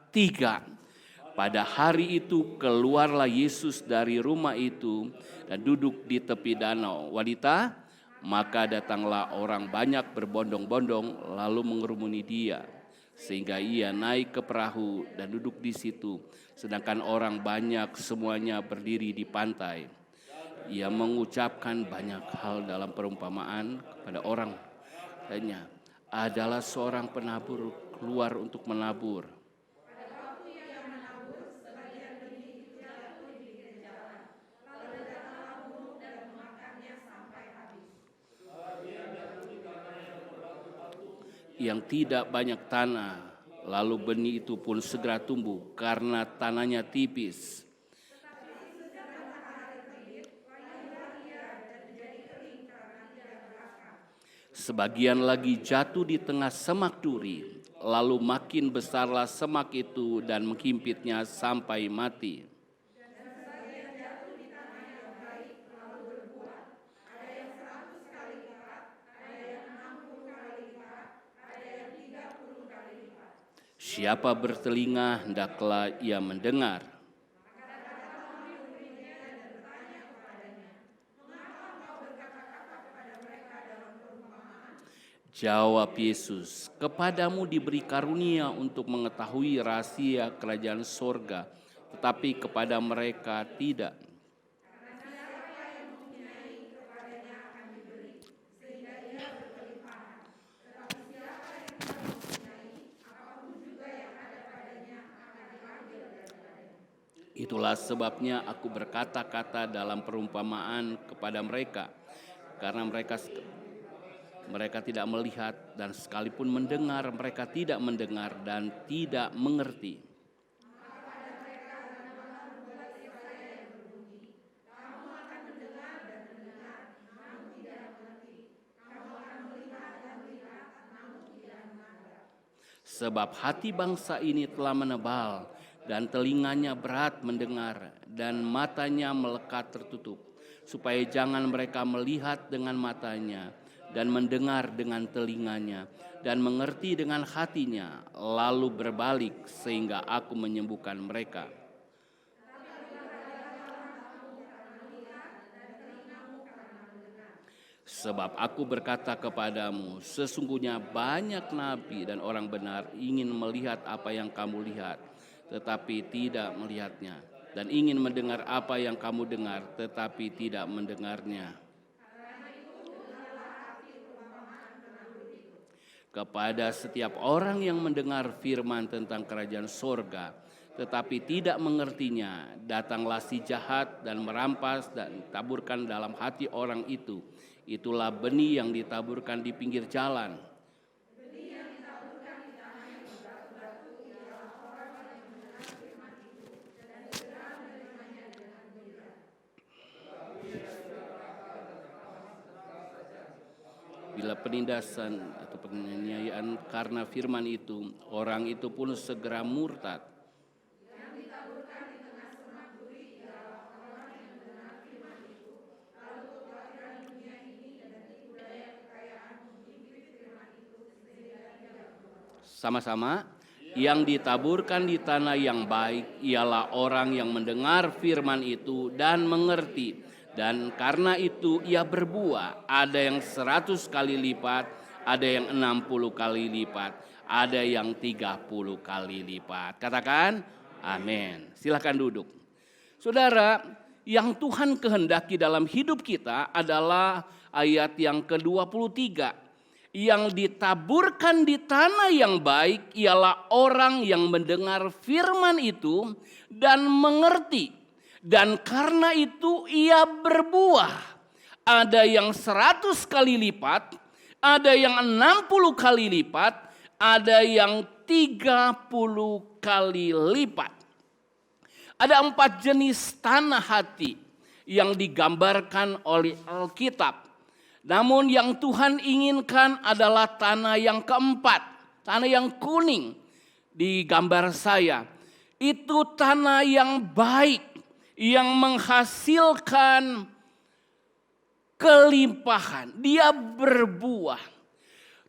3. Pada hari itu keluarlah Yesus dari rumah itu dan duduk di tepi danau. Wanita, maka datanglah orang banyak berbondong-bondong lalu mengerumuni dia. Sehingga ia naik ke perahu dan duduk di situ. Sedangkan orang banyak semuanya berdiri di pantai. Ia mengucapkan banyak hal dalam perumpamaan kepada orang. Katanya, adalah seorang penabur keluar untuk menabur. Yang tidak banyak tanah, lalu benih itu pun segera tumbuh karena tanahnya tipis. Sebagian lagi jatuh di tengah semak duri, lalu makin besarlah semak itu dan menghimpitnya sampai mati. Siapa bertelinga, hendaklah ia mendengar. Jawab Yesus, kepadamu diberi karunia untuk mengetahui rahasia kerajaan sorga, tetapi kepada mereka tidak. Itulah sebabnya aku berkata-kata dalam perumpamaan kepada mereka, karena mereka tidak melihat, dan sekalipun mendengar mereka tidak mendengar dan tidak mengerti. Sebab hati bangsa ini telah menebal dan telinganya berat mendengar dan matanya melekat tertutup, supaya jangan mereka melihat dengan matanya dan mendengar dengan telinganya dan mengerti dengan hatinya, lalu berbalik sehingga aku menyembuhkan mereka. Sebab aku berkata kepadamu, sesungguhnya banyak nabi dan orang benar ingin melihat apa yang kamu lihat, tetapi tidak melihatnya, dan ingin mendengar apa yang kamu dengar, tetapi tidak mendengarnya. Kepada setiap orang yang mendengar firman tentang kerajaan sorga, tetapi tidak mengertinya, datanglah si jahat dan merampas dan taburkan dalam hati orang itu. Itulah benih yang ditaburkan di pinggir jalan. Bila penindasan atau penganiayaan karena firman itu, orang itu pun segera murtad. Sama-sama, yang ditaburkan di tanah yang baik ialah orang yang mendengar firman itu dan mengerti. Dan karena itu ia berbuah, ada yang 100 kali lipat, ada yang 60 kali lipat, ada yang 30 kali lipat. Katakan amin. Silakan duduk. Saudara, yang Tuhan kehendaki dalam hidup kita adalah ayat yang ke-23. Yang ditaburkan di tanah yang baik ialah orang yang mendengar firman itu dan mengerti. Dan karena itu ia berbuah. Ada yang 100 kali lipat, ada yang 60 kali lipat, ada yang 30 kali lipat. Ada 4 jenis tanah hati yang digambarkan oleh Alkitab. Namun yang Tuhan inginkan adalah tanah yang keempat, tanah yang kuning di gambar saya. Itu tanah yang baik. yang menghasilkan kelimpahan. Dia berbuah.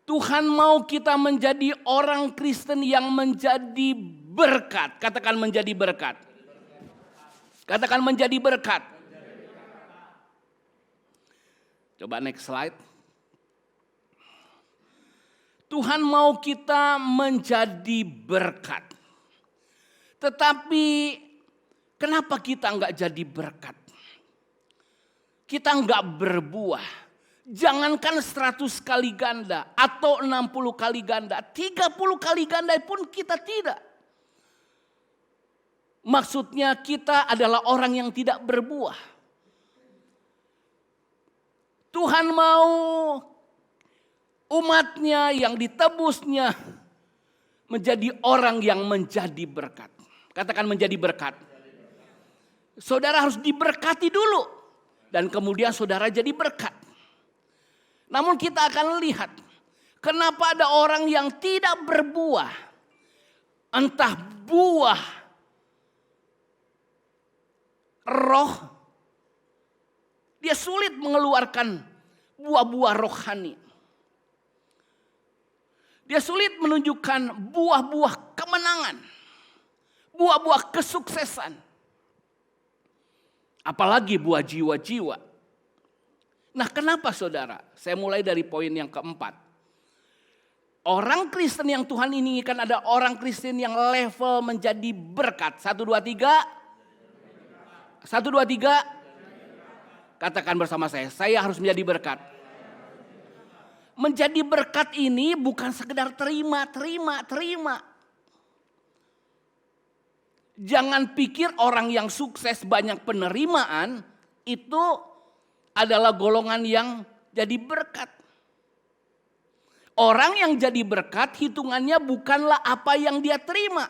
Tuhan mau kita menjadi orang Kristen yang menjadi berkat. Katakan menjadi berkat. Katakan menjadi berkat. Coba next slide. Tuhan mau kita menjadi berkat. Tetapi kenapa kita enggak jadi berkat? Kita enggak berbuah. Jangankan 100 kali ganda atau 60 kali ganda. 30 kali ganda pun kita tidak. Maksudnya kita adalah orang yang tidak berbuah. Tuhan mau umatnya yang ditebusnya menjadi orang yang menjadi berkat. Katakan menjadi berkat. Saudara harus diberkati dulu. Dan kemudian saudara jadi berkat. Namun kita akan lihat kenapa ada orang yang tidak berbuah. Entah buah roh. Dia sulit mengeluarkan buah-buah rohani. Dia sulit menunjukkan buah-buah kemenangan. Buah-buah kesuksesan. Apalagi buah jiwa-jiwa. Nah, kenapa saudara? Saya mulai dari poin yang keempat. Orang Kristen yang Tuhan inginkan ada orang Kristen yang level menjadi berkat. 1, 2, 3. 1, 2, 3. Katakan bersama saya harus menjadi berkat. Menjadi berkat ini bukan sekedar terima. Jangan pikir orang yang sukses banyak penerimaan itu adalah golongan yang jadi berkat. Orang yang jadi berkat hitungannya bukanlah apa yang dia terima.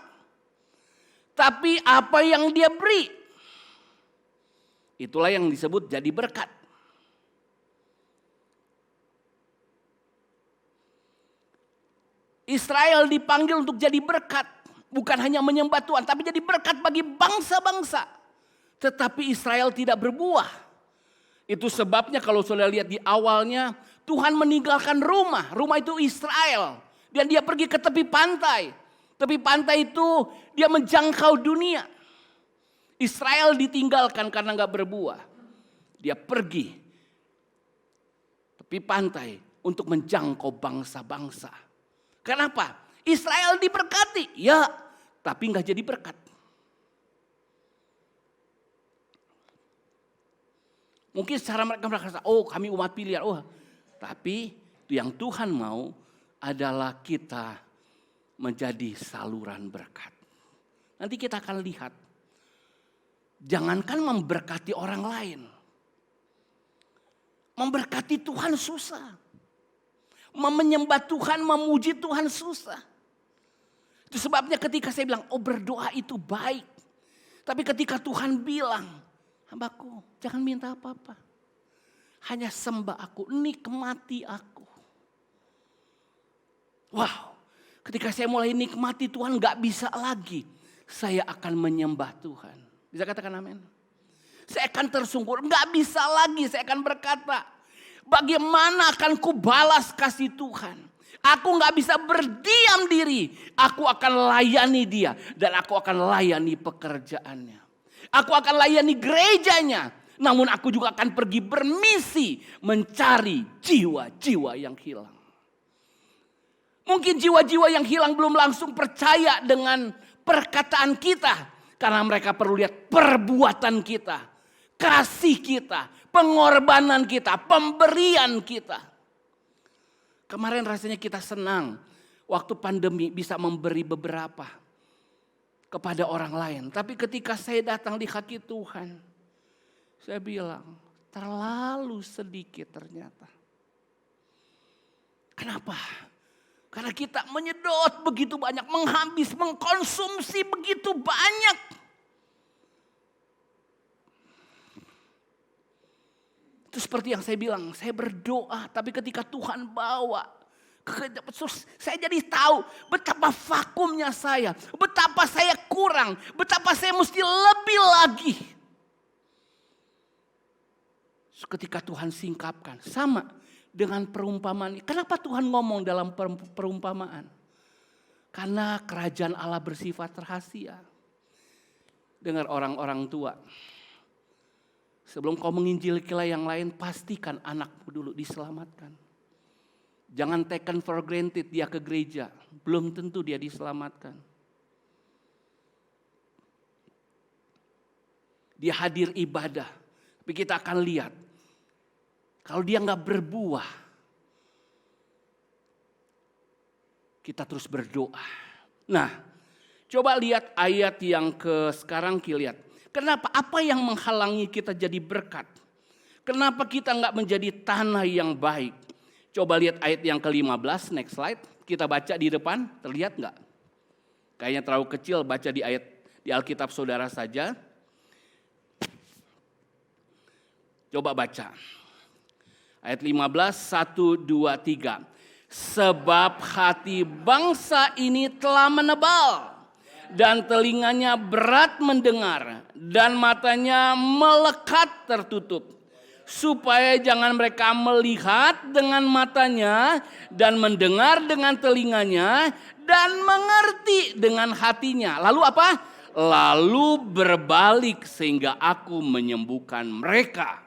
Tapi apa yang dia beri. Itulah yang disebut jadi berkat. Israel dipanggil untuk jadi berkat. Bukan hanya menyembah Tuhan, tapi jadi berkat bagi bangsa-bangsa. Tetapi Israel tidak berbuah. Itu sebabnya kalau saudara lihat di awalnya Tuhan meninggalkan rumah. Rumah itu Israel. Dan dia pergi ke tepi pantai. Tepi pantai itu dia menjangkau dunia. Israel ditinggalkan karena gak berbuah. Dia pergi tepi pantai untuk menjangkau bangsa-bangsa. Kenapa? Israel diberkati. Ya, tapi gak jadi berkat. Mungkin secara mereka merasa, oh kami umat pilihan. Oh, tapi yang Tuhan mau adalah kita menjadi saluran berkat. Nanti kita akan lihat. Jangankan memberkati orang lain. Memberkati Tuhan susah. Menyembah Tuhan, memuji Tuhan susah. Itu sebabnya ketika saya bilang, oh berdoa itu baik. Tapi ketika Tuhan bilang, hambaku jangan minta apa-apa. Hanya sembah aku, nikmati aku. Wow, ketika saya mulai nikmati Tuhan gak bisa lagi. Saya akan menyembah Tuhan. Bisa katakan amin? Saya akan tersungkur, gak bisa lagi saya akan berkata. Bagaimana akan ku balas kasih Tuhan? Aku gak bisa berdiam diri. Aku akan layani dia dan aku akan layani pekerjaannya. Aku akan layani gerejanya. Namun aku juga akan pergi bermisi mencari jiwa-jiwa yang hilang. Mungkin jiwa-jiwa yang hilang belum langsung percaya dengan perkataan kita. Karena mereka perlu lihat perbuatan kita. Kasih kita. Pengorbanan kita. Pemberian kita. Kemarin rasanya kita senang. Waktu pandemi bisa memberi beberapa. Kepada orang lain. Tapi ketika saya datang di kaki Tuhan. Saya bilang terlalu sedikit ternyata. Kenapa? Karena kita menyedot begitu banyak. Menghabis, mengkonsumsi begitu banyak. Itu seperti yang saya bilang. Saya berdoa tapi ketika Tuhan bawa. Saya jadi tahu betapa vakumnya saya. Betapa saya kurang. Betapa saya mesti lebih lagi. Ketika Tuhan singkapkan, sama dengan perumpamaan. Kenapa Tuhan ngomong dalam perumpamaan? Karena kerajaan Allah bersifat rahasia. Dengar orang-orang tua. Sebelum kau menginjililah yang lain, pastikan anakmu dulu diselamatkan. Jangan taken for granted dia ke gereja. Belum tentu dia diselamatkan. Dia hadir ibadah. Tapi kita akan lihat. Kalau dia nggak berbuah. Kita terus berdoa. Nah, coba lihat ayat yang sekarang kita lihat. Kenapa? Apa yang menghalangi kita jadi berkat? Kenapa kita nggak menjadi tanah yang baik? Coba lihat ayat yang ke-15, next slide. Kita baca di depan, terlihat nggak? Kayaknya terlalu kecil, baca di ayat di Alkitab saudara saja. Coba baca. Ayat 15, 1, 2, 3. Sebab hati bangsa ini telah menebal. Dan telinganya berat mendengar. Dan matanya melekat tertutup. Supaya jangan mereka melihat dengan matanya. Dan mendengar dengan telinganya. Dan mengerti dengan hatinya. Lalu apa? Lalu berbalik sehingga aku menyembuhkan mereka.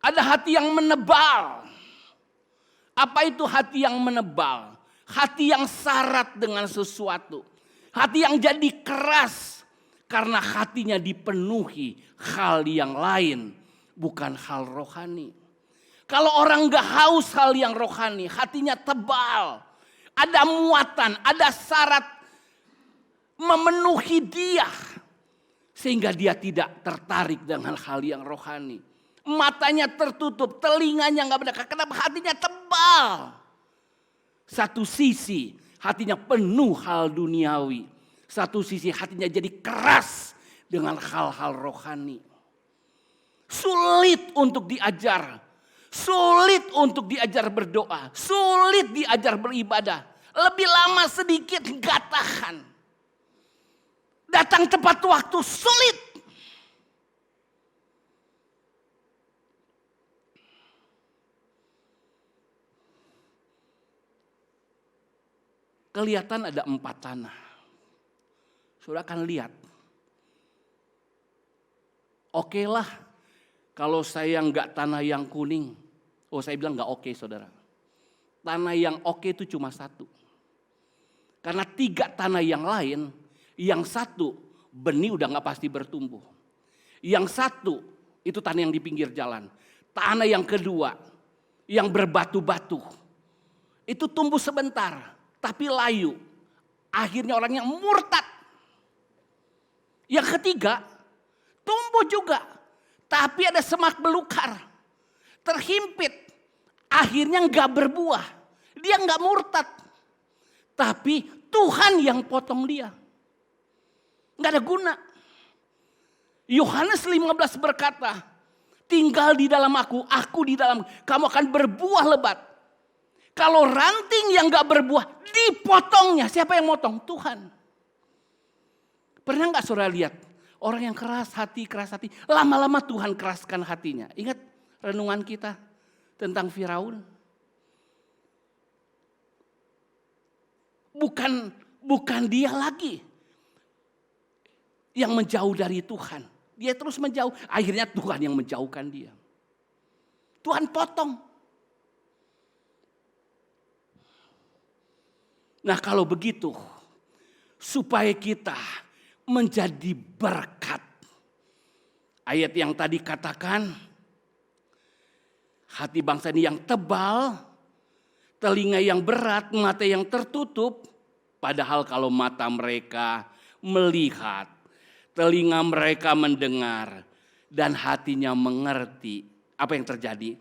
Ada hati yang menebal. Apa itu hati yang menebal? Hati yang syarat dengan sesuatu. Hati yang jadi keras. Karena hatinya dipenuhi hal yang lain. Bukan hal rohani. Kalau orang gak haus hal yang rohani. Hatinya tebal. Ada muatan, ada syarat memenuhi dia. Sehingga dia tidak tertarik dengan hal yang rohani. Matanya tertutup, telinganya gak mendengar. Kenapa? Hatinya tebal. Satu sisi hatinya penuh hal duniawi. Satu sisi hatinya jadi keras dengan hal-hal rohani. Sulit untuk diajar. Sulit untuk diajar berdoa. Sulit diajar beribadah. Lebih lama sedikit gak tahan. Datang tepat waktu sulit. Kelihatan ada 4 tanah. Saudara akan lihat. Oke lah kalau saya nggak tanah yang kuning. Oh saya bilang nggak oke saudara. Tanah yang oke itu cuma 1. Karena 3 tanah yang lain. Yang 1 benih udah nggak pasti bertumbuh. Yang 1 itu tanah yang di pinggir jalan. Tanah yang kedua yang berbatu-batu. Itu tumbuh sebentar. Tapi layu. Akhirnya orangnya murtad. Yang ketiga, tumbuh juga. Tapi ada semak belukar. Terhimpit. Akhirnya gak berbuah. Dia gak murtad. Tapi Tuhan yang potong dia. Gak ada guna. Yohanes 15 berkata, tinggal di dalam aku di dalam. Kamu akan berbuah lebat. Kalau ranting yang gak berbuah, dipotongnya. Siapa yang motong? Tuhan. Pernah gak saudara lihat? Orang yang keras hati. Lama-lama Tuhan keraskan hatinya. Ingat renungan kita tentang Firaun. Bukan dia lagi yang menjauh dari Tuhan. Dia terus menjauh. Akhirnya Tuhan yang menjauhkan dia. Tuhan potong. Nah kalau begitu, supaya kita menjadi berkat. Ayat yang tadi katakan, hati bangsa ini yang tebal, telinga yang berat, mata yang tertutup. Padahal kalau mata mereka melihat, telinga mereka mendengar, dan hatinya mengerti. Apa yang terjadi?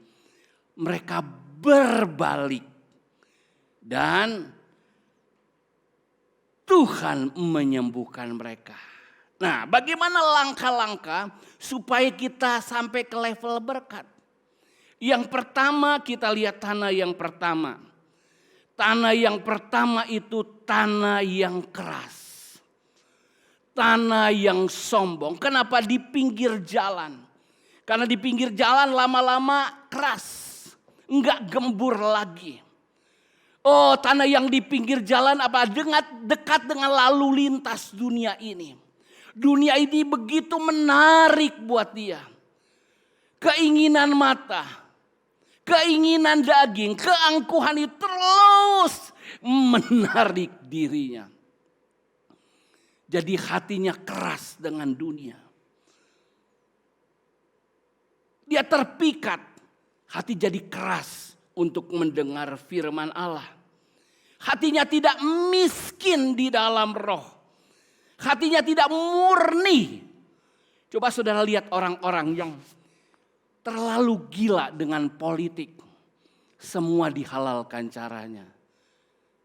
Mereka berbalik. Dan Tuhan menyembuhkan mereka. Nah, bagaimana langkah-langkah supaya kita sampai ke level berkat? Yang pertama kita lihat tanah yang pertama. Tanah yang pertama itu tanah yang keras. Tanah yang sombong. Kenapa di pinggir jalan? Karena di pinggir jalan lama-lama keras, enggak gembur lagi. Oh, tanah yang di pinggir jalan apa dekat dengan lalu lintas dunia ini. Dunia ini begitu menarik buat dia. Keinginan mata, keinginan daging, keangkuhan itu terus menarik dirinya. Jadi hatinya keras dengan dunia. Dia terpikat, hati jadi keras untuk mendengar firman Allah. Hatinya tidak miskin di dalam roh. Hatinya tidak murni. Coba saudara lihat orang-orang yang terlalu gila dengan politik. Semua dihalalkan caranya.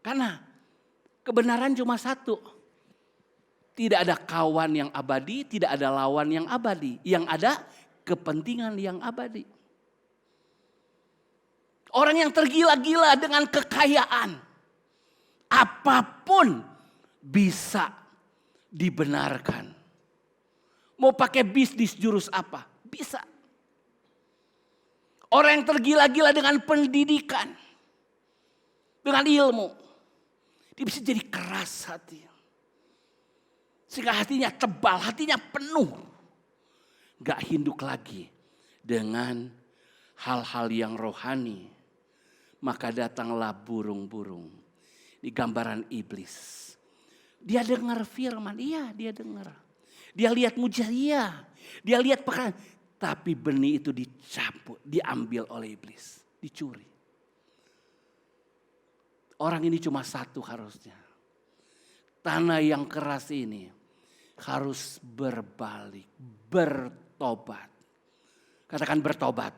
Karena kebenaran cuma satu. Tidak ada kawan yang abadi, tidak ada lawan yang abadi. Yang ada kepentingan yang abadi. Orang yang tergila-gila dengan kekayaan. Apapun bisa dibenarkan. Mau pakai bisnis jurus apa? Bisa. Orang yang tergila-gila dengan pendidikan. Dengan ilmu. Dia bisa jadi keras hati. Sehingga hatinya tebal, hatinya penuh. Gak hinduk lagi dengan hal-hal yang rohani. Maka datanglah burung-burung. Di gambaran iblis. Dia dengar firman, iya dia dengar. Dia lihat mujizat, iya. Dia lihat pekerjaan. Tapi benih itu dicabut, diambil oleh iblis. Dicuri. Orang ini cuma satu harusnya. Tanah yang keras ini harus berbalik, bertobat. Katakan bertobat.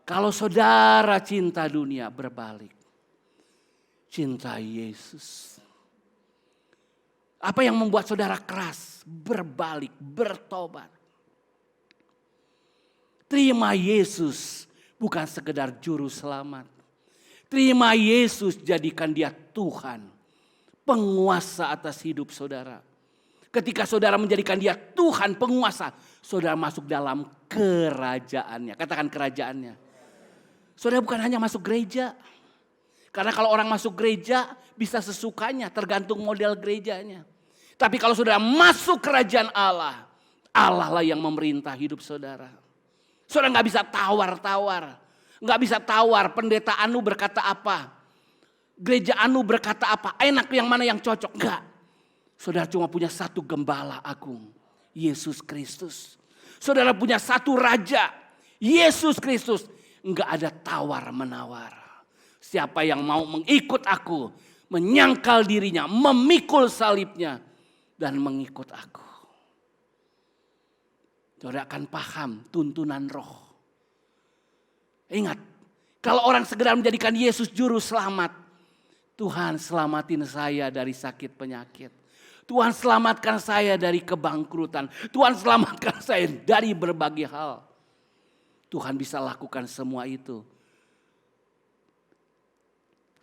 Kalau saudara cinta dunia, berbalik. Cinta Yesus. Apa yang membuat saudara keras? Berbalik, bertobat. Terima Yesus, bukan sekedar juru selamat. Terima Yesus, jadikan dia Tuhan. Penguasa atas hidup saudara. Ketika saudara menjadikan dia Tuhan penguasa, saudara masuk dalam kerajaannya. Katakan kerajaannya. Saudara bukan hanya masuk gereja. Karena kalau orang masuk gereja bisa sesukanya, tergantung model gerejanya. Tapi kalau saudara masuk kerajaan Allah, Allah lah yang memerintah hidup saudara. Saudara gak bisa tawar-tawar. Gak bisa tawar pendeta anu berkata apa. Gereja anu berkata apa. Enak yang mana yang cocok. Enggak. Saudara cuma punya satu gembala agung. Yesus Kristus. Saudara punya satu raja. Yesus Kristus. Enggak ada tawar-menawar. Siapa yang mau mengikut aku. Menyangkal dirinya. Memikul salibnya. Dan mengikut aku. Saudara akan paham tuntunan roh. Ingat. Kalau orang segera menjadikan Yesus juru selamat. Tuhan selamatin saya dari sakit penyakit. Tuhan selamatkan saya dari kebangkrutan. Tuhan selamatkan saya dari berbagai hal. Tuhan bisa lakukan semua itu.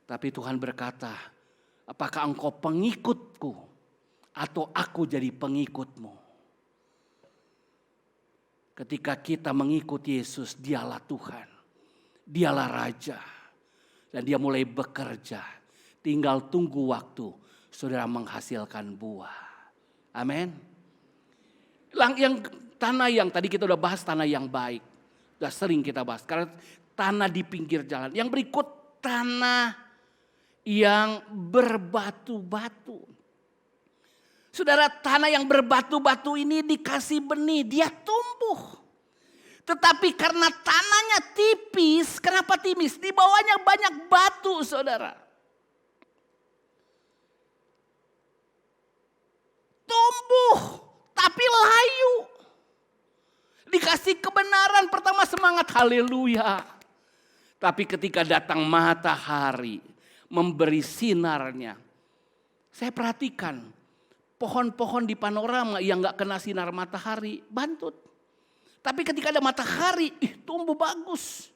Tapi Tuhan berkata, apakah engkau pengikutku atau aku jadi pengikutmu? Ketika kita mengikut Yesus, dialah Tuhan. Dialah Raja. Dan dia mulai bekerja. Tinggal tunggu waktu saudara menghasilkan buah. Amin. Yang tanah yang tadi kita udah bahas tanah yang baik. Udah sering kita bahas. Karena tanah di pinggir jalan. Yang berikut tanah yang berbatu-batu. Saudara, tanah yang berbatu-batu ini dikasih benih, dia tumbuh. Tetapi karena tanahnya tipis, kenapa tipis? Di bawahnya banyak batu, saudara. Tumbuh, tapi layu. Dikasih kebenaran, pertama semangat, haleluya. Tapi ketika datang matahari, memberi sinarnya. Saya perhatikan, pohon-pohon di panorama yang gak kena sinar matahari, bantut. Tapi ketika ada matahari, tumbuh bagus.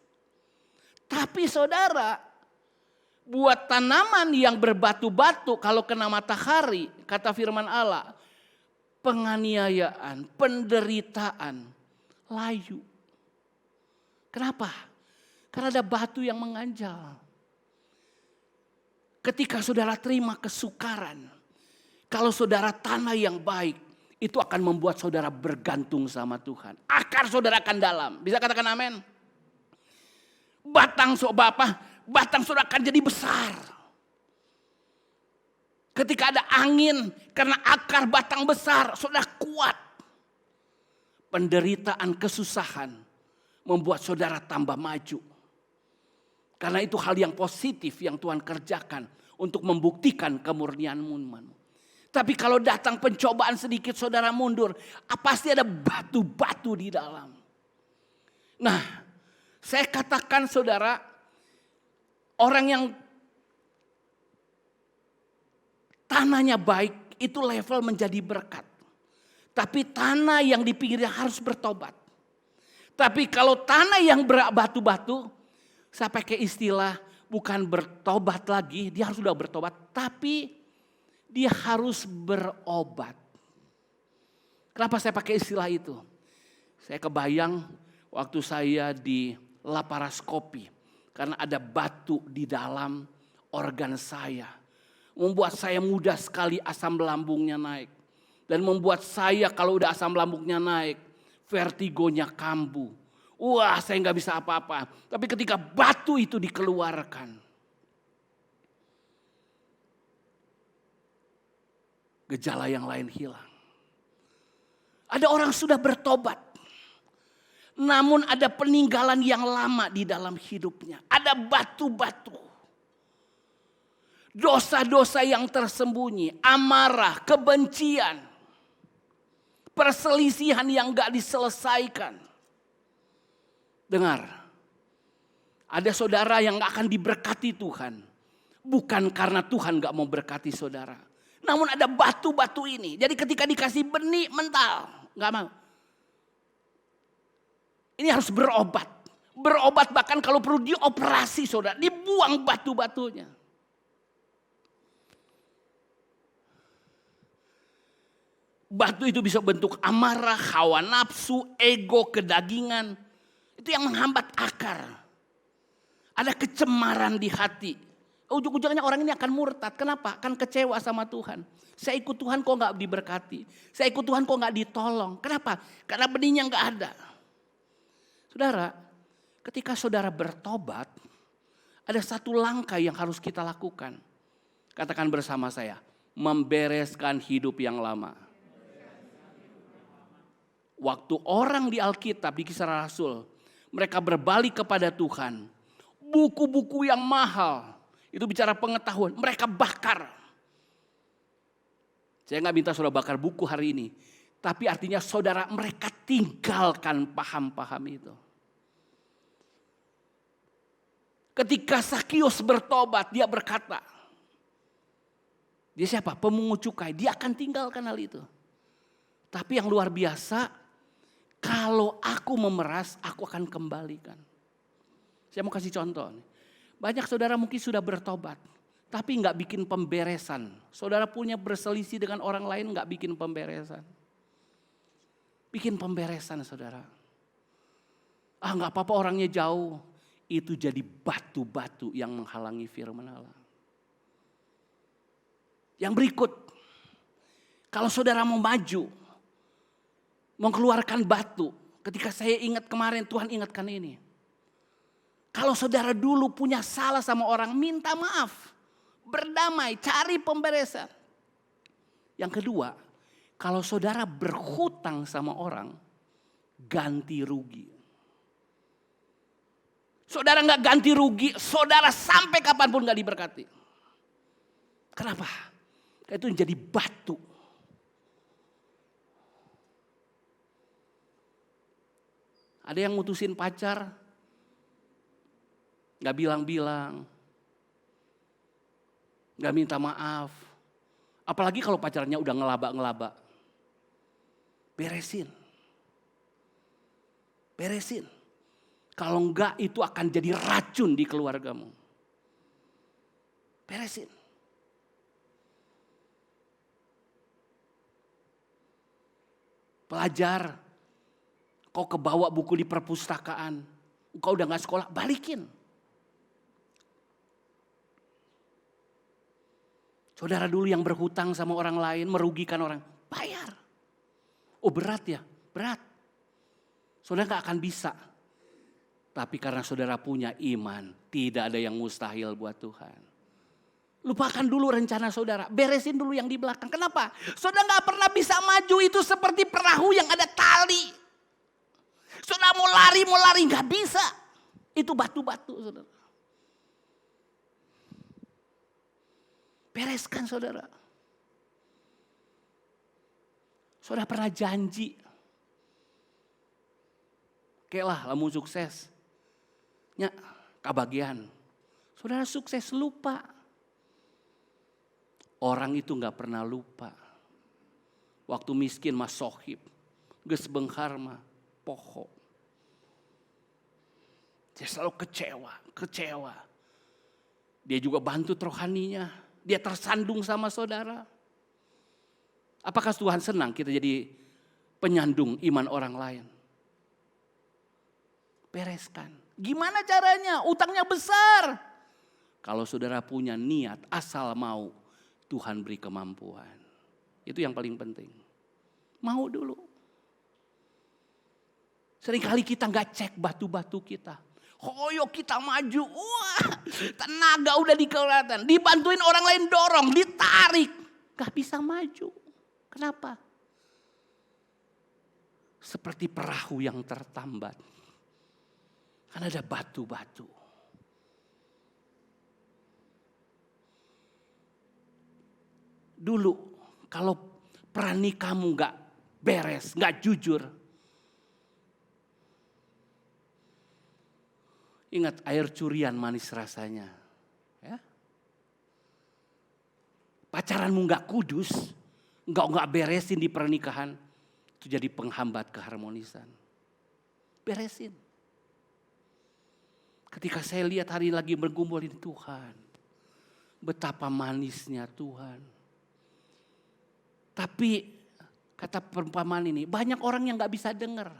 Tapi saudara, buat tanaman yang berbatu-batu kalau kena matahari, kata firman Allah, penganiayaan, penderitaan, layu. Kenapa? Karena ada batu yang menganjal. Ketika saudara terima kesukaran, kalau saudara tanah yang baik, itu akan membuat saudara bergantung sama Tuhan. Akar saudara akan dalam. Bisa katakan amin? Batang saudara akan jadi besar. Ketika ada angin, karena akar batang besar, saudara kuat. Penderitaan, kesusahan membuat saudara tambah maju. Karena itu hal yang positif yang Tuhan kerjakan untuk membuktikan kemurnianmu. Tapi kalau datang pencobaan sedikit saudara mundur, pasti ada batu-batu di dalam. Nah, saya katakan saudara, orang yang tanahnya baik itu level menjadi berkat. Tapi tanah yang di pinggirnya harus bertobat. Tapi kalau tanah yang berbatu-batu, saya pakai istilah bukan bertobat lagi, dia harus sudah bertobat, tapi dia harus berobat. Kenapa saya pakai istilah itu? Saya kebayang waktu saya di laparoskopi, karena ada batu di dalam organ saya. Membuat saya mudah sekali asam lambungnya naik. Dan membuat saya kalau udah asam lambungnya naik, vertigonya kambuh. Wah, saya nggak bisa apa-apa. Tapi ketika batu itu dikeluarkan, gejala yang lain hilang. Ada orang sudah bertobat, namun ada peninggalan yang lama di dalam hidupnya. Ada batu-batu. Dosa-dosa yang tersembunyi, amarah, kebencian, perselisihan yang gak diselesaikan. Dengar, ada saudara yang gak akan diberkati Tuhan. Bukan karena Tuhan gak mau berkati saudara. Namun ada batu-batu ini. Jadi ketika dikasih benih mental, gak mau. Ini harus berobat. Berobat bahkan kalau perlu dioperasi saudara. Dibuang batu-batunya. Batu itu bisa bentuk amarah, hawa nafsu, ego, kedagingan. Itu yang menghambat akar. Ada kecemaran di hati. Ujung-ujungnya orang ini akan murtad. Kenapa? Akan kecewa sama Tuhan. Saya ikut Tuhan kok gak diberkati. Saya ikut Tuhan kok gak ditolong. Kenapa? Karena benihnya gak ada. Saudara, ketika saudara bertobat, ada satu langkah yang harus kita lakukan. Katakan bersama saya, membereskan hidup yang lama. Waktu orang di Alkitab, di Kisah Rasul, mereka berbalik kepada Tuhan. Buku-buku yang mahal, itu bicara pengetahuan, mereka bakar. Saya gak minta saudara bakar buku hari ini. Tapi artinya saudara mereka tinggalkan paham-paham itu. Ketika Sakius bertobat, dia berkata. Dia siapa? Pemungut cukai. Dia akan tinggalkan hal itu. Tapi yang luar biasa, kalau aku memeras, aku akan kembalikan. Saya mau kasih contoh. Banyak saudara mungkin sudah bertobat, tapi nggak bikin pemberesan. Saudara punya berselisih dengan orang lain, nggak bikin pemberesan. Bikin pemberesan saudara. Nggak apa-apa orangnya jauh. Itu jadi batu-batu yang menghalangi firman Allah. Yang berikut, kalau saudara mau maju, mengeluarkan batu. Ketika saya ingat kemarin Tuhan ingatkan ini. Kalau saudara dulu punya salah sama orang, minta maaf. Berdamai, cari pemberesan. Yang kedua, kalau saudara berhutang sama orang, ganti rugi. Saudara gak ganti rugi, saudara sampai kapanpun gak diberkati. Kenapa? Karena itu jadi batu. Ada yang mutusin pacar, gak bilang-bilang, gak minta maaf. Apalagi kalau pacarnya udah ngelaba-ngelaba. Beresin. Beresin. Kalau enggak itu akan jadi racun di keluargamu. Beresin. Pelajar. Kau kebawa buku di perpustakaan. Kau udah gak sekolah, balikin. Saudara dulu yang berhutang sama orang lain, merugikan orang, bayar. Oh berat ya, berat. Saudara gak akan bisa. Tapi karena saudara punya iman, tidak ada yang mustahil buat Tuhan. Lupakan dulu rencana saudara, beresin dulu yang di belakang. Kenapa? Saudara gak pernah bisa maju, itu seperti perahu yang ada tali. Saudara mau lari gak bisa. Itu batu-batu saudara. Bereskan saudara. Saudara pernah janji. Oke lah, lamun sukses. Ya, kebagian. Saudara sukses lupa. Orang itu gak pernah lupa. Waktu miskin mas sohib. Ges benghar mah poho. Dia selalu kecewa. Dia juga bantu rohaninya. Dia tersandung sama saudara. Apakah Tuhan senang kita jadi penyandung iman orang lain? Bereskan. Gimana caranya? Utangnya besar. Kalau saudara punya niat, asal mau, Tuhan beri kemampuan. Itu yang paling penting. Mau dulu. Seringkali kita gak cek batu-batu kita. Hoyo kita maju, wah tenaga udah dikelihatan. Dibantuin orang lain dorong, ditarik. Gak bisa maju. Kenapa? Seperti perahu yang tertambat. Karena ada batu-batu. Dulu kalau pernikahanmu gak beres, gak jujur. Ingat air curian manis rasanya. Ya. Pacaranmu gak kudus, gak beresin di pernikahan, itu jadi penghambat keharmonisan. Beresin. Ketika saya lihat hari lagi berkumpul ini, Tuhan, betapa manisnya Tuhan. Tapi kata perumpamaan ini, banyak orang yang gak bisa dengar.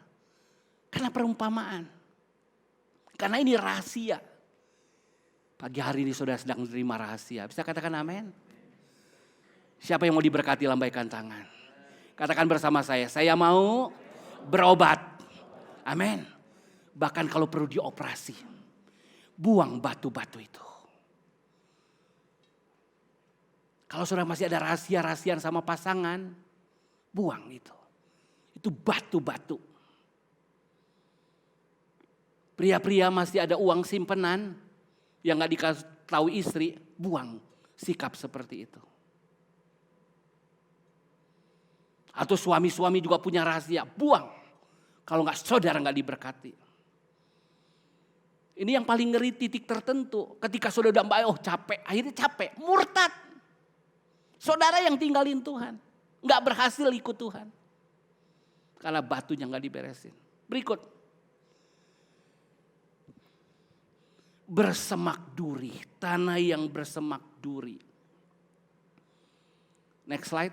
Karena perumpamaan. Karena ini rahasia. Pagi hari ini saudara sedang menerima rahasia. Bisa katakan amin? Siapa yang mau diberkati lambaikan tangan. Katakan bersama saya mau berobat. Amin. Bahkan kalau perlu dioperasi. Buang batu-batu itu. Kalau saudara masih ada rahasia-rahasian sama pasangan. Buang itu. Itu batu-batu. Pria-pria masih ada uang simpenan yang gak dikasih tahu istri, buang sikap seperti itu. Atau suami-suami juga punya rahasia, buang. Kalau gak saudara gak diberkati. Ini yang paling ngeri titik tertentu. Ketika saudara udah baik, capek, akhirnya capek, murtad. Saudara yang tinggalin Tuhan, gak berhasil ikut Tuhan. Karena batunya gak diberesin. Berikut. Bersemak duri, tanah yang bersemak duri. Next slide.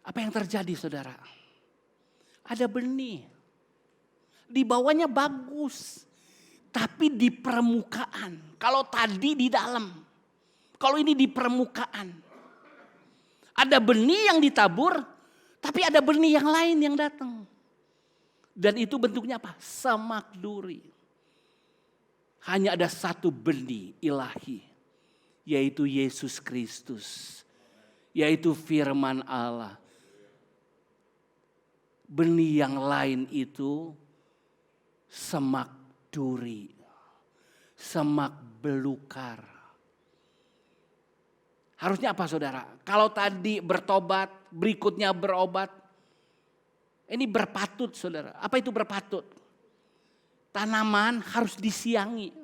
Apa yang terjadi saudara? Ada benih. Di bawahnya bagus. Tapi di permukaan. Kalau tadi di dalam. Kalau ini di permukaan. Ada benih yang ditabur. Tapi ada benih yang lain yang datang. Dan itu bentuknya apa? Semak duri. Hanya ada satu benih ilahi. Yaitu Yesus Kristus. Yaitu firman Allah. Benih yang lain itu semak duri. Semak belukar. Harusnya apa saudara? Kalau tadi bertobat, berikutnya berobat. Ini berpatut saudara. Apa itu berpatut? Tanaman harus disiangi.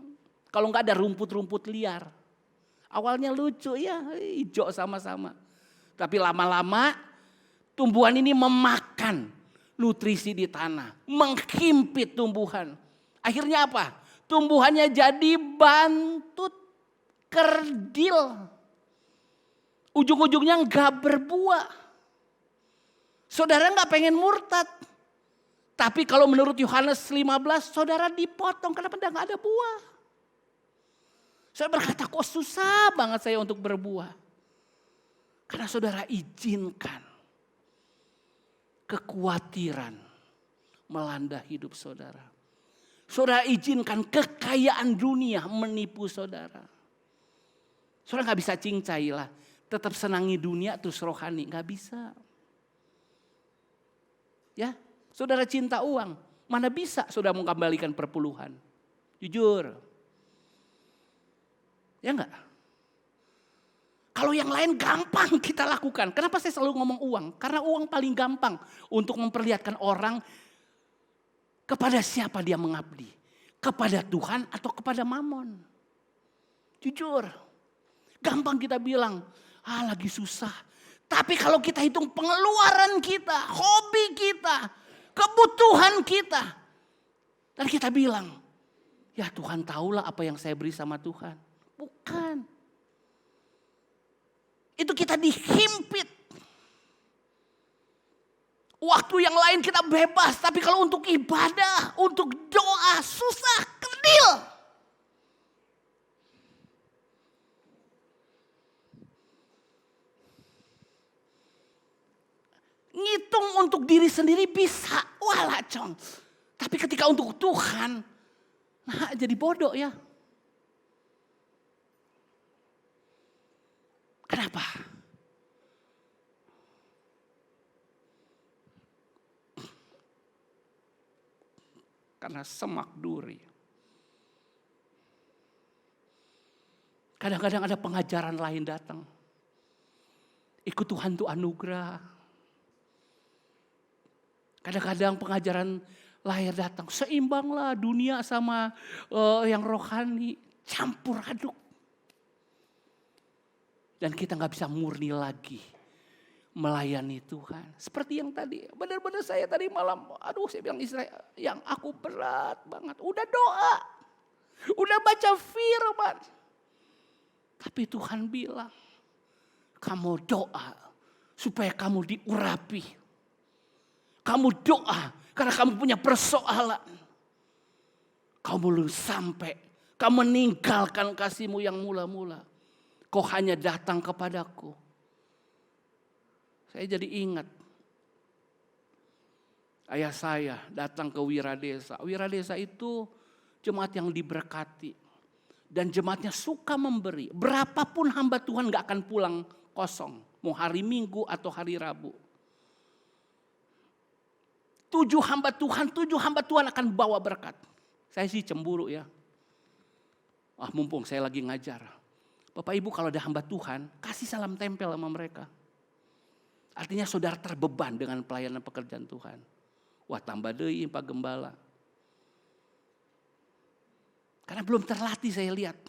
Kalau enggak ada rumput-rumput liar. Awalnya lucu ya, hijau sama-sama. Tapi lama-lama tumbuhan ini memakan nutrisi di tanah. Menghimpit tumbuhan. Akhirnya apa? Tumbuhannya jadi bantut, kerdil. Ujung-ujungnya enggak berbuah. Saudara nggak pengen murtad. Tapi kalau menurut Yohanes 15, saudara dipotong. Kenapa nggak ada buah? Saya berkata, kok susah banget saya untuk berbuah. Karena saudara izinkan kekhawatiran melanda hidup saudara. Saudara izinkan kekayaan dunia menipu saudara. Saudara nggak bisa cincai lah. Tetap senangi dunia terus rohani. Nggak bisa. Ya, saudara cinta uang. Mana bisa saudara mengembalikan perpuluhan. Jujur. Ya enggak? Kalau yang lain gampang kita lakukan. Kenapa saya selalu ngomong uang? Karena uang paling gampang untuk memperlihatkan orang kepada siapa dia mengabdi. Kepada Tuhan atau kepada mamon. Jujur. Gampang kita bilang, lagi susah. Tapi kalau kita hitung pengeluaran kita, hobi kita, kebutuhan kita. Dan kita bilang, ya Tuhan tahulah apa yang saya beri sama Tuhan. Bukan. Itu kita dihimpit. Waktu yang lain kita bebas. Tapi kalau untuk ibadah, untuk doa, susah, kerdil. Ngitung untuk diri sendiri bisa. Walah cong. Tapi ketika untuk Tuhan, jadi bodoh ya. Kenapa? Karena semak duri. Kadang-kadang ada pengajaran lain datang. Ikut Tuhan itu anugerah. Kadang-kadang pengajaran lahir datang. Seimbanglah dunia sama yang rohani. Campur aduk. Dan kita gak bisa murni lagi melayani Tuhan. Seperti yang tadi, benar-benar saya tadi malam, saya bilang istri, yang aku berat banget. Udah doa, udah baca firman. Tapi Tuhan bilang, kamu doa supaya kamu diurapi. Kamu doa karena kamu punya persoalan. Kamu belum sampai, kamu meninggalkan kasihmu yang mula-mula. Kau hanya datang kepadaku. Saya jadi ingat. Ayah saya datang ke Wiradesa. Wiradesa itu jemaat yang diberkati. Dan jemaatnya suka memberi. Berapapun hamba Tuhan gak akan pulang kosong. Mau hari Minggu atau hari Rabu. 7 hamba Tuhan akan bawa berkat. Saya sih cemburu ya. Mumpung saya lagi ngajar. Bapak Ibu kalau ada hamba Tuhan, kasih salam tempel sama mereka. Artinya saudara terbeban dengan pelayanan pekerjaan Tuhan. Wah tambah deui Pak Gembala. Karena belum terlatih saya lihat.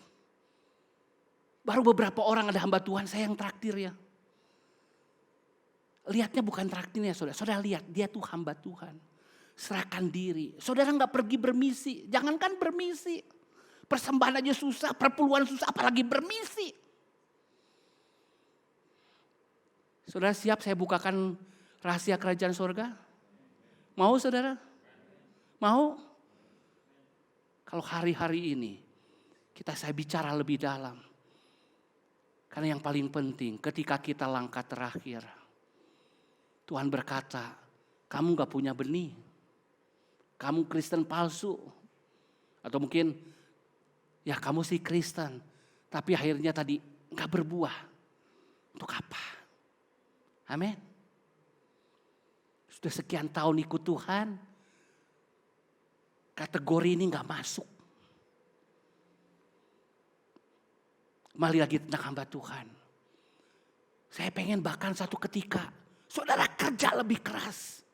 Baru beberapa orang ada hamba Tuhan, saya yang traktir ya. Lihatnya bukan traktirnya saudara. Saudara lihat dia tuh hamba Tuhan. Serahkan diri. Saudara gak pergi bermisi. Jangankan bermisi. Persembahan aja susah, perpuluhan susah, apalagi bermisi. Saudara siap saya bukakan rahasia kerajaan surga? Mau saudara? Mau? Kalau hari-hari ini saya bicara lebih dalam. Karena yang paling penting ketika kita langkah terakhir. Tuhan berkata, kamu gak punya benih. Kamu Kristen palsu. Atau mungkin ya kamu sih Kristen, tapi akhirnya tadi gak berbuah. Untuk apa? Amin. Sudah sekian tahun ikut Tuhan, kategori ini gak masuk. Kembali lagi tentang hamba Tuhan. Saya pengen bahkan satu ketika, saudara kerja lebih keras.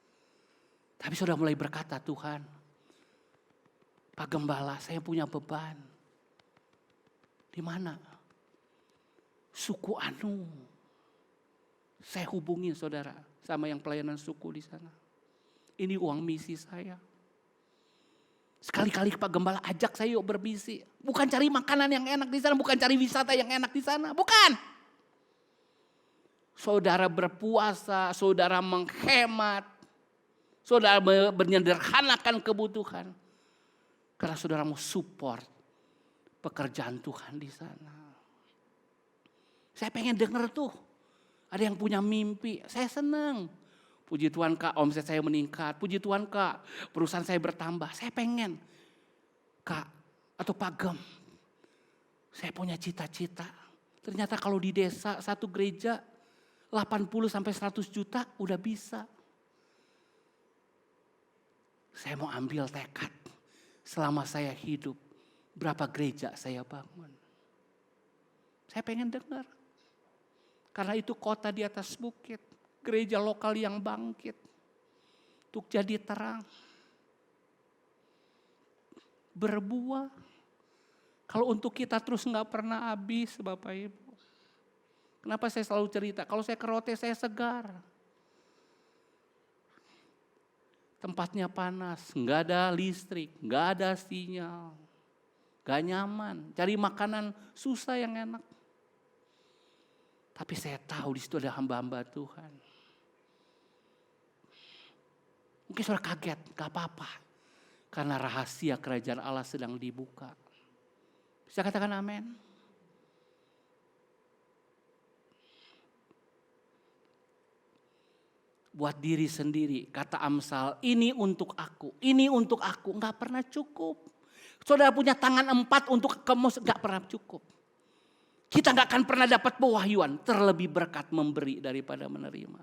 Tapi saudara mulai berkata, Tuhan, Pak Gembala saya punya beban. Di mana? Suku Anu. Saya hubungin saudara sama yang pelayanan suku di sana. Ini uang misi saya. Sekali-kali Pak Gembala ajak saya yuk bermisi. Bukan cari makanan yang enak di sana, bukan cari wisata yang enak di sana, bukan. saudara berpuasa, saudara menghemat, saudara menyederhanakan kebutuhan. Karena saudara mau support pekerjaan Tuhan di sana. Saya pengen dengar tuh, ada yang punya mimpi, saya senang. Puji Tuhan Kak, omset saya meningkat. Puji Tuhan Kak, perusahaan saya bertambah. Saya pengen Kak atau Pak Gem, saya punya cita-cita. Ternyata kalau di desa satu gereja 80 sampai 100 juta udah bisa. Saya mau ambil tekad. Selama saya hidup, berapa gereja saya bangun. Saya pengen dengar. Karena itu kota di atas bukit. Gereja lokal yang bangkit. Untuk jadi terang. Berbuah. Kalau untuk kita terus gak pernah habis Bapak Ibu. Kenapa saya selalu cerita? Kalau saya ke Rote saya segar. Tempatnya panas, nggak ada listrik, nggak ada sinyal, nggak nyaman. Cari makanan susah yang enak. Tapi saya tahu di situ ada hamba-hamba Tuhan. Mungkin saudara kaget, nggak apa-apa, karena rahasia kerajaan Allah sedang dibuka. Bisa katakan amin? Buat diri sendiri, kata Amsal, ini untuk aku, nggak pernah cukup. Saudara punya tangan 4 untuk kemus, nggak pernah cukup. Kita nggak akan pernah dapat pewahyuan, terlebih berkat memberi daripada menerima.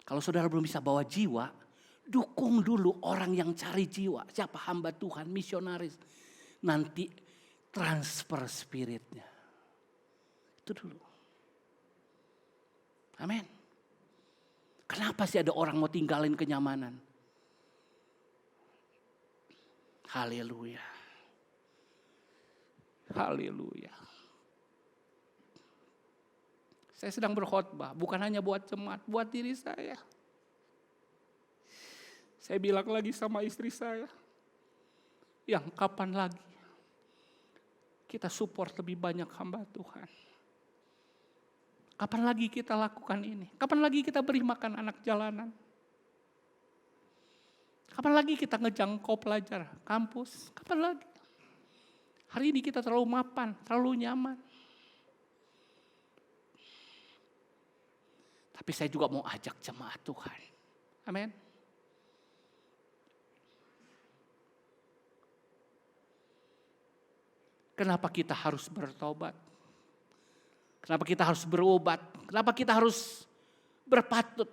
Kalau saudara belum bisa bawa jiwa, dukung dulu orang yang cari jiwa. Siapa? Hamba Tuhan, misionaris. Nanti transfer spiritnya. Itu dulu. Amin. Kenapa sih ada orang mau tinggalin kenyamanan? Haleluya. Haleluya. Saya sedang berkhotbah, bukan hanya buat jemaat, buat diri saya. Saya bilang lagi sama istri saya, yang kapan lagi kita support lebih banyak hamba Tuhan. Kapan lagi kita lakukan ini? Kapan lagi kita beri makan anak jalanan? Kapan lagi kita ngejangkau pelajar kampus? Kapan lagi? Hari ini kita terlalu mapan, terlalu nyaman. Tapi saya juga mau ajak jemaat Tuhan. Amin. Kenapa kita harus bertobat? Kenapa kita harus berobat? Kenapa kita harus berpatut?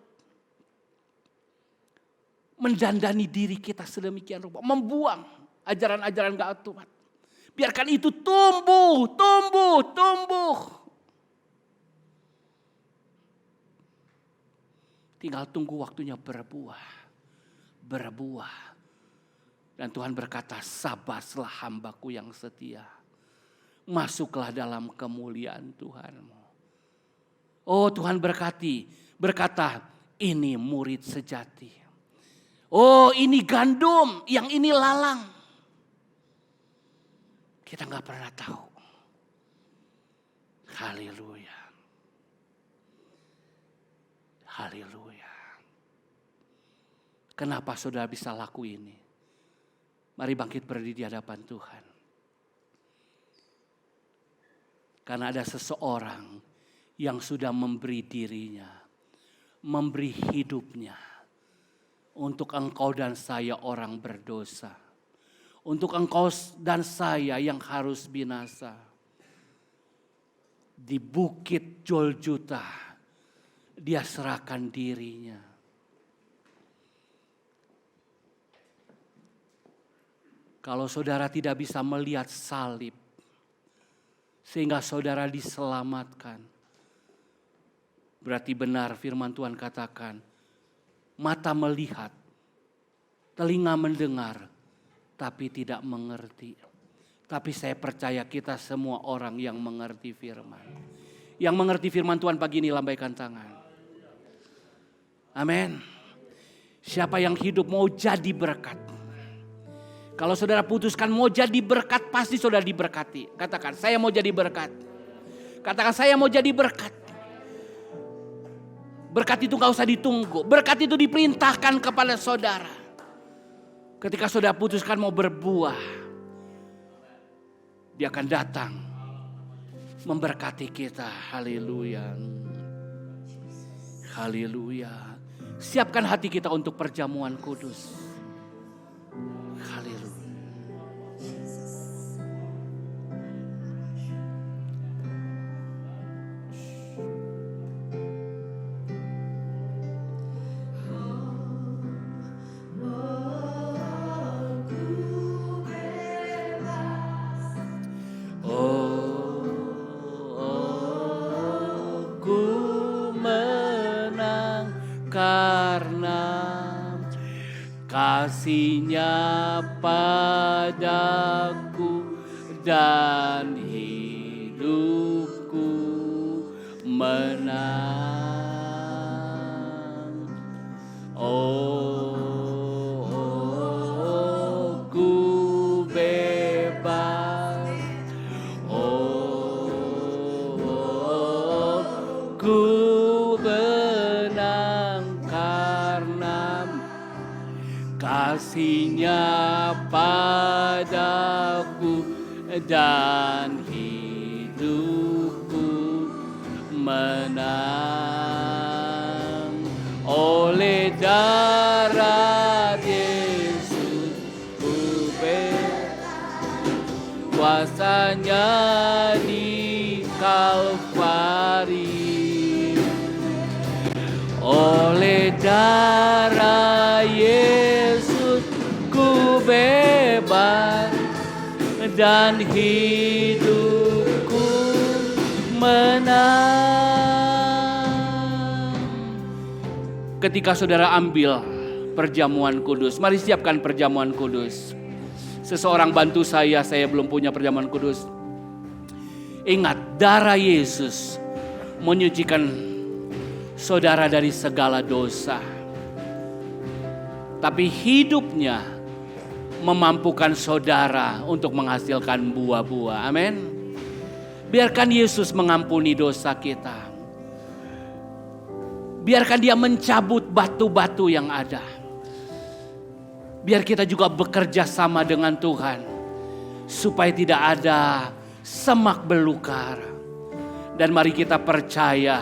Mendandani diri kita sedemikian rupa. Membuang ajaran-ajaran gak tepat. Biarkan itu tumbuh. Tinggal tunggu waktunya berbuah. Dan Tuhan berkata, sabarlah hambaku yang setia. Masuklah dalam kemuliaan Tuhanmu. Oh Tuhan berkata, ini murid sejati. Oh ini gandum, yang ini lalang. Kita gak pernah tahu. Haleluya. Haleluya. Kenapa saudara bisa laku ini? Mari bangkit berdiri di hadapan Tuhan. Karena ada seseorang yang sudah memberi dirinya, memberi hidupnya untuk engkau dan saya orang berdosa. Untuk engkau dan saya yang harus binasa. Di bukit Golgota, dia serahkan dirinya. Kalau saudara tidak bisa melihat salib, sehingga saudara diselamatkan. Berarti benar firman Tuhan katakan, mata melihat, telinga mendengar, tapi tidak mengerti. Tapi saya percaya kita semua orang yang mengerti firman. Yang mengerti firman Tuhan pagi ini lambaikan tangan. Amin. Siapa yang hidup mau jadi berkat. Kalau saudara putuskan mau jadi berkat, pasti saudara diberkati. Katakan, saya mau jadi berkat. Katakan, saya mau jadi berkat. Berkat itu gak usah ditunggu. Berkat itu diperintahkan kepada saudara. Ketika saudara putuskan mau berbuah, dia akan datang memberkati kita. Haleluya. Haleluya. Siapkan hati kita untuk perjamuan kudus. Haleluya. Karena kasih-Nya padaku dan hidupku menang. Oh, ku bebas. Oh, ku kasih-Nya padaku dan hidupku menang. Oleh darah Yesus ku bebas, kuasa-Nya di Kalvari. Oleh darah Yesus ku bebas dan hidupku menang. Ketika saudara ambil perjamuan kudus, mari siapkan perjamuan kudus. Seseorang bantu saya belum punya perjamuan kudus. Ingat, darah Yesus menyucikan saudara dari segala dosa. Tapi hidupnya memampukan saudara untuk menghasilkan buah-buah. Amin. Biarkan Yesus mengampuni dosa kita. Biarkan Dia mencabut batu-batu yang ada. Biar kita juga bekerja sama dengan Tuhan. Supaya tidak ada semak belukar. Dan mari kita percaya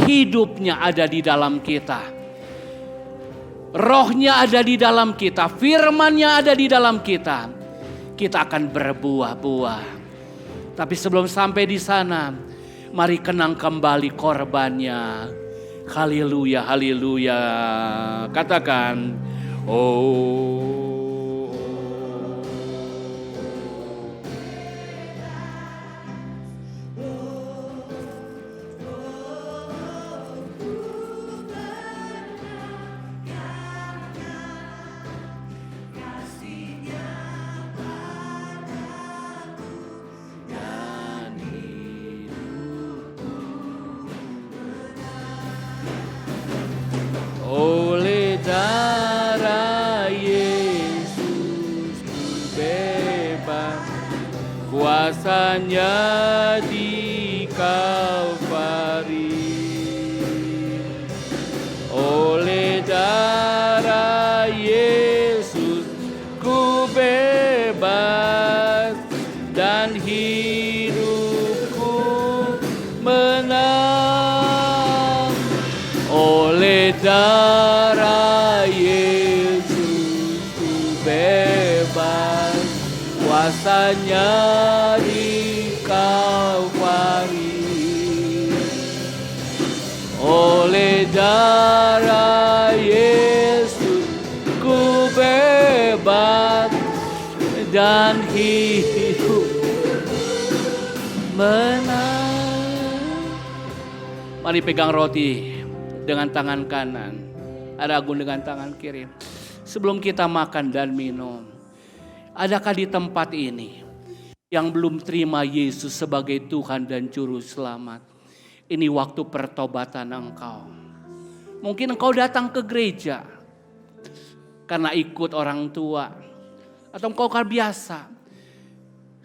hidupnya ada di dalam kita. Rohnya ada di dalam kita, firman-Nya ada di dalam kita. Kita akan berbuah-buah. Tapi sebelum sampai di sana, mari kenang kembali korbannya. Haleluya, haleluya. Katakan, oh. Oleh darah Yesus ku bebas, kuasa-Nya di Kalvari. Oleh darah Yesus ku bebas dan hidupku menang. Oleh darah Yesus ku bebas, kuasa-Nya di Kalvari. Oleh darah Yesus ku bebas dan hidup menang. Mari pegang roti dengan tangan kanan, ada Agung dengan tangan kiri. Sebelum kita makan dan minum, adakah di tempat ini yang belum terima Yesus sebagai Tuhan dan Juru Selamat? Ini waktu pertobatan engkau. Mungkin engkau datang ke gereja karena ikut orang tua, atau engkau biasa.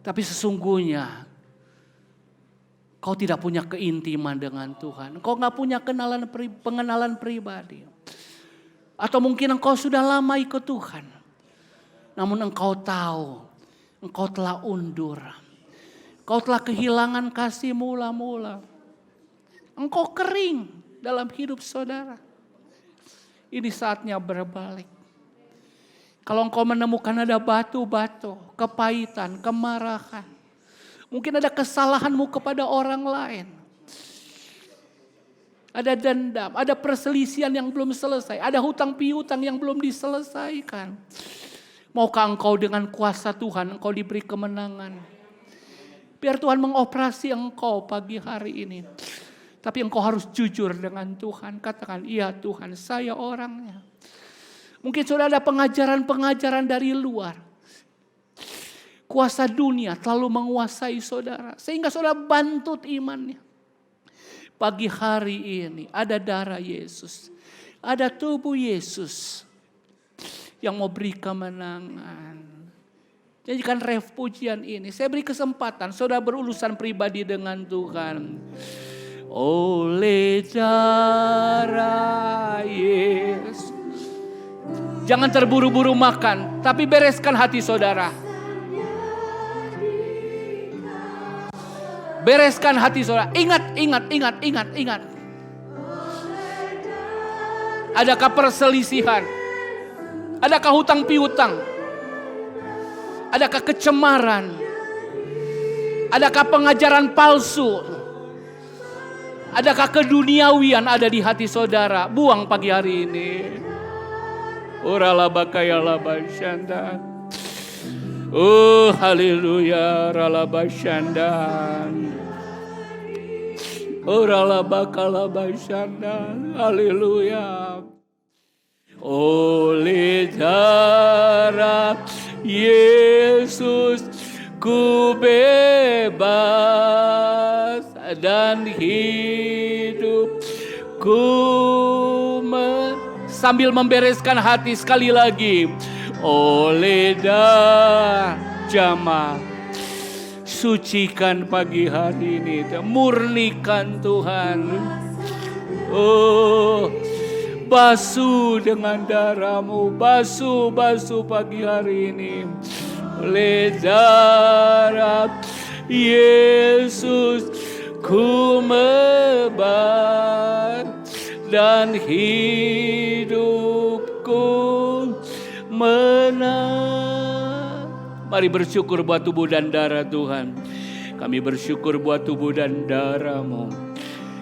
Tapi sesungguhnya kau tidak punya keintiman dengan Tuhan. Kau gak punya pengenalan pribadi. Atau mungkin engkau sudah lama ikut Tuhan. Namun engkau tahu, engkau telah undur. Kau telah kehilangan kasih mula-mula. Engkau kering dalam hidup saudara. Ini saatnya berbalik. Kalau engkau menemukan ada batu-batu, kepahitan, kemarahan. Mungkin ada kesalahanmu kepada orang lain. Ada dendam, ada perselisihan yang belum selesai. Ada hutang piutang yang belum diselesaikan. Maukah engkau dengan kuasa Tuhan, engkau diberi kemenangan. Biar Tuhan mengoperasi engkau pagi hari ini. Tapi engkau harus jujur dengan Tuhan. Katakan, iya Tuhan, saya orangnya. Mungkin sudah ada pengajaran-pengajaran dari luar. Kuasa dunia terlalu menguasai saudara. Sehingga saudara bantut imannya. Pagi hari ini ada darah Yesus. Ada tubuh Yesus. Yang mau beri kemenangan. Jadikan ref pujian ini. Saya beri kesempatan saudara berurusan pribadi dengan Tuhan. Oleh darah Yesus. Jangan terburu-buru makan, tapi bereskan hati saudara. Bereskan hati saudara. Ingat. Adakah perselisihan? Adakah hutang piutang? Adakah kecemaran? Adakah pengajaran palsu? Adakah keduniawian ada di hati saudara? Buang pagi hari ini. Oralabakayalabashanda. Oh haleluya. Ralabashanda. Oralabakalabashanda. Haleluya. Oleh darah Yesus ku bebas dan hidupku sambil membereskan hati sekali lagi. Oleh jamaah, sucikan pagi hari ini, murnikan Tuhan. Oh, basuh dengan darah-Mu, basuh pagi hari ini. Oleh darah Yesus ku bebas dan hidupku menang. Mari bersyukur buat tubuh dan darah Tuhan. Kami bersyukur buat tubuh dan darah-Mu.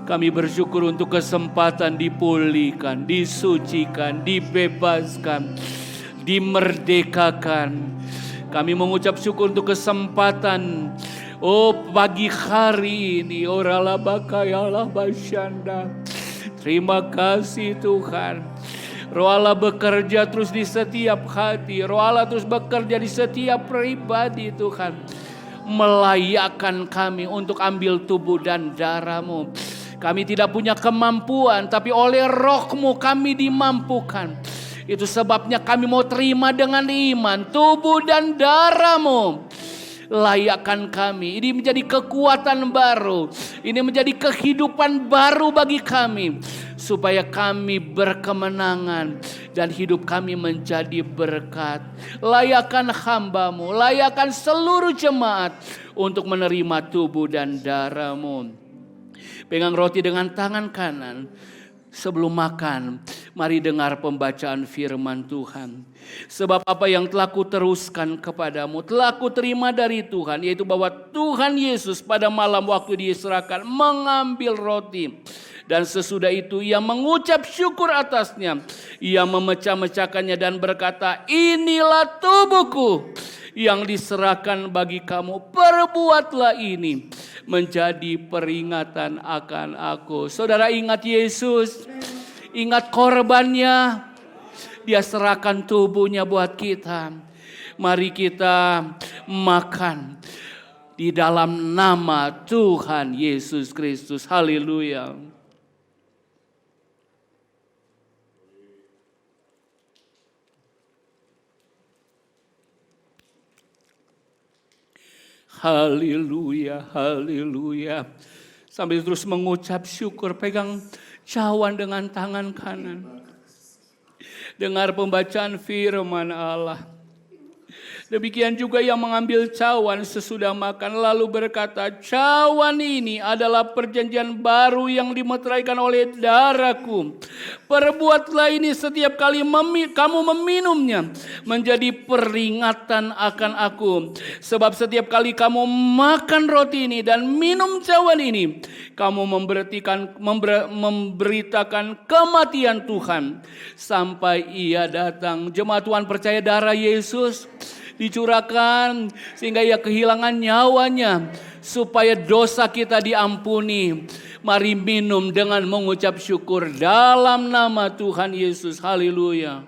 Kami bersyukur untuk kesempatan dipulihkan, disucikan, dibebaskan, dimerdekakan. Kami mengucap syukur untuk kesempatan pagi hari ini. Oralabakayalabashanda. Terima kasih Tuhan. Roh Allah bekerja terus di setiap hati. Roh Allah terus bekerja di setiap pribadi Tuhan. Melayakkan kami untuk ambil tubuh dan darah-Mu. Kami tidak punya kemampuan, tapi oleh Roh-Mu kami dimampukan. Itu sebabnya kami mau terima dengan iman tubuh dan darah-Mu. Layakkan kami. Ini menjadi kekuatan baru. Ini menjadi kehidupan baru bagi kami. Supaya kami berkemenangan. Dan hidup kami menjadi berkat. Layakkan hamba-Mu. Layakkan seluruh jemaat. Untuk menerima tubuh dan darah-Mu. Pegang roti dengan tangan kanan. Sebelum makan, mari dengar pembacaan firman Tuhan. Sebab apa yang telah kuteruskan kepadamu, telah kuterima dari Tuhan. Yaitu bahwa Tuhan Yesus pada malam waktu diserahkan mengambil roti. Dan sesudah itu ia mengucap syukur atasnya. Ia memecah-mecahkannya dan berkata, inilah tubuhku yang diserahkan bagi kamu. Perbuatlah ini menjadi peringatan akan aku. Saudara ingat Yesus, ingat korbannya. Dia serahkan tubuhnya buat kita. Mari kita makan di dalam nama Tuhan Yesus Kristus. Haleluya. Haleluya, haleluya. Sambil terus mengucap syukur, pegang cawan dengan tangan kanan. Dengar pembacaan firman Allah. Demikian juga yang mengambil cawan sesudah makan lalu berkata, cawan ini adalah perjanjian baru yang dimeteraikan oleh darahku. Perbuatlah ini setiap kali kamu meminumnya menjadi peringatan akan aku. Sebab setiap kali kamu makan roti ini dan minum cawan ini, kamu memberitakan kematian Tuhan sampai ia datang. Jemaat Tuhan percaya darah Yesus dicurahkan sehingga ia kehilangan nyawanya supaya dosa kita diampuni. Mari minum dengan mengucap syukur dalam nama Tuhan Yesus. Haleluya.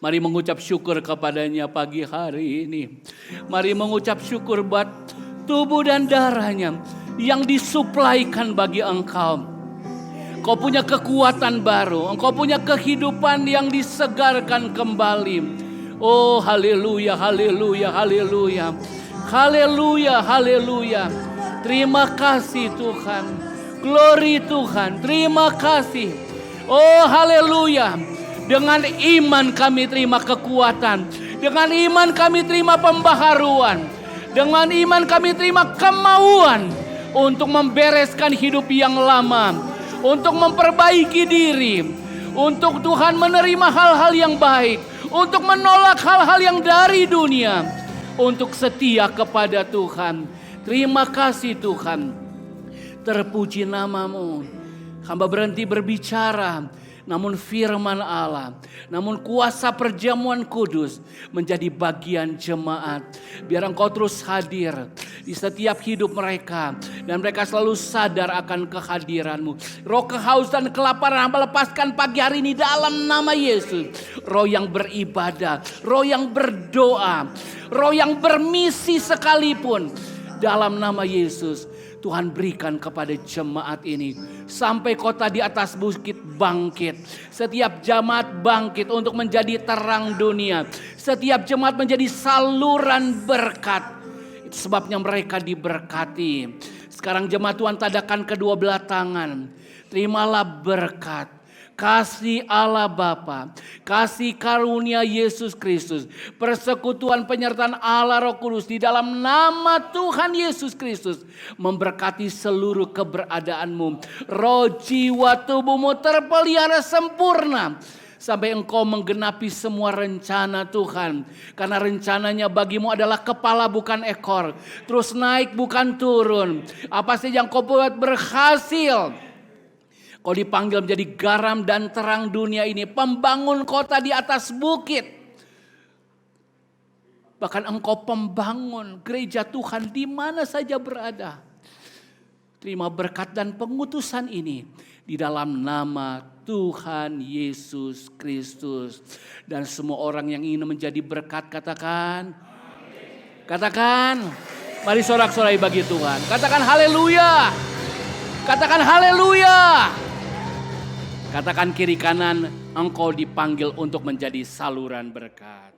Mari mengucap syukur kepadanya pagi hari ini. Mari mengucap syukur buat tubuh dan darahnya yang disuplaikan bagi engkau. Engkau punya kekuatan baru. Engkau punya kehidupan yang disegarkan kembali. Oh haleluya, haleluya, haleluya. Haleluya, haleluya. Terima kasih Tuhan. Glory Tuhan. Terima kasih. Oh haleluya. Dengan iman kami terima kekuatan. Dengan iman kami terima pembaharuan. Dengan iman kami terima kemauan untuk membereskan hidup yang lama. Untuk memperbaiki diri, untuk Tuhan menerima hal-hal yang baik, untuk menolak hal-hal yang dari dunia, untuk setia kepada Tuhan. Terima kasih Tuhan, terpuji namamu. Hamba berhenti berbicara, namun firman Allah, namun kuasa perjamuan kudus menjadi bagian jemaat. Biar engkau terus hadir di setiap hidup mereka. Dan mereka selalu sadar akan kehadiranmu. Roh kehausan, kelaparan hamba lepaskan pagi hari ini dalam nama Yesus. Roh yang beribadah, roh yang berdoa, roh yang bermisi sekalipun. Dalam nama Yesus. Tuhan berikan kepada jemaat ini. Sampai kota di atas bukit bangkit. Setiap jemaat bangkit untuk menjadi terang dunia. Setiap jemaat menjadi saluran berkat. Itu sebabnya mereka diberkati. Sekarang jemaat Tuhan tadakan kedua belah tangan. Terimalah berkat. Kasih Allah Bapa, kasih karunia Yesus Kristus, persekutuan penyertaan Allah Roh Kudus di dalam nama Tuhan Yesus Kristus memberkati seluruh keberadaanmu. Roh, jiwa, tubuhmu terpelihara sempurna sampai engkau menggenapi semua rencana Tuhan. Karena rencananya bagimu adalah kepala bukan ekor, terus naik bukan turun. Apa saja yang kau buat berhasil. Kau dipanggil menjadi garam dan terang dunia ini. Pembangun kota di atas bukit. Bahkan engkau pembangun gereja Tuhan di mana saja berada. Terima berkat dan pengutusan ini. Di dalam nama Tuhan Yesus Kristus. Dan semua orang yang ingin menjadi berkat katakan. Katakan. Mari sorak-sorai bagi Tuhan. Katakan haleluya. Katakan haleluya. Katakan kiri kanan, engkau dipanggil untuk menjadi saluran berkat.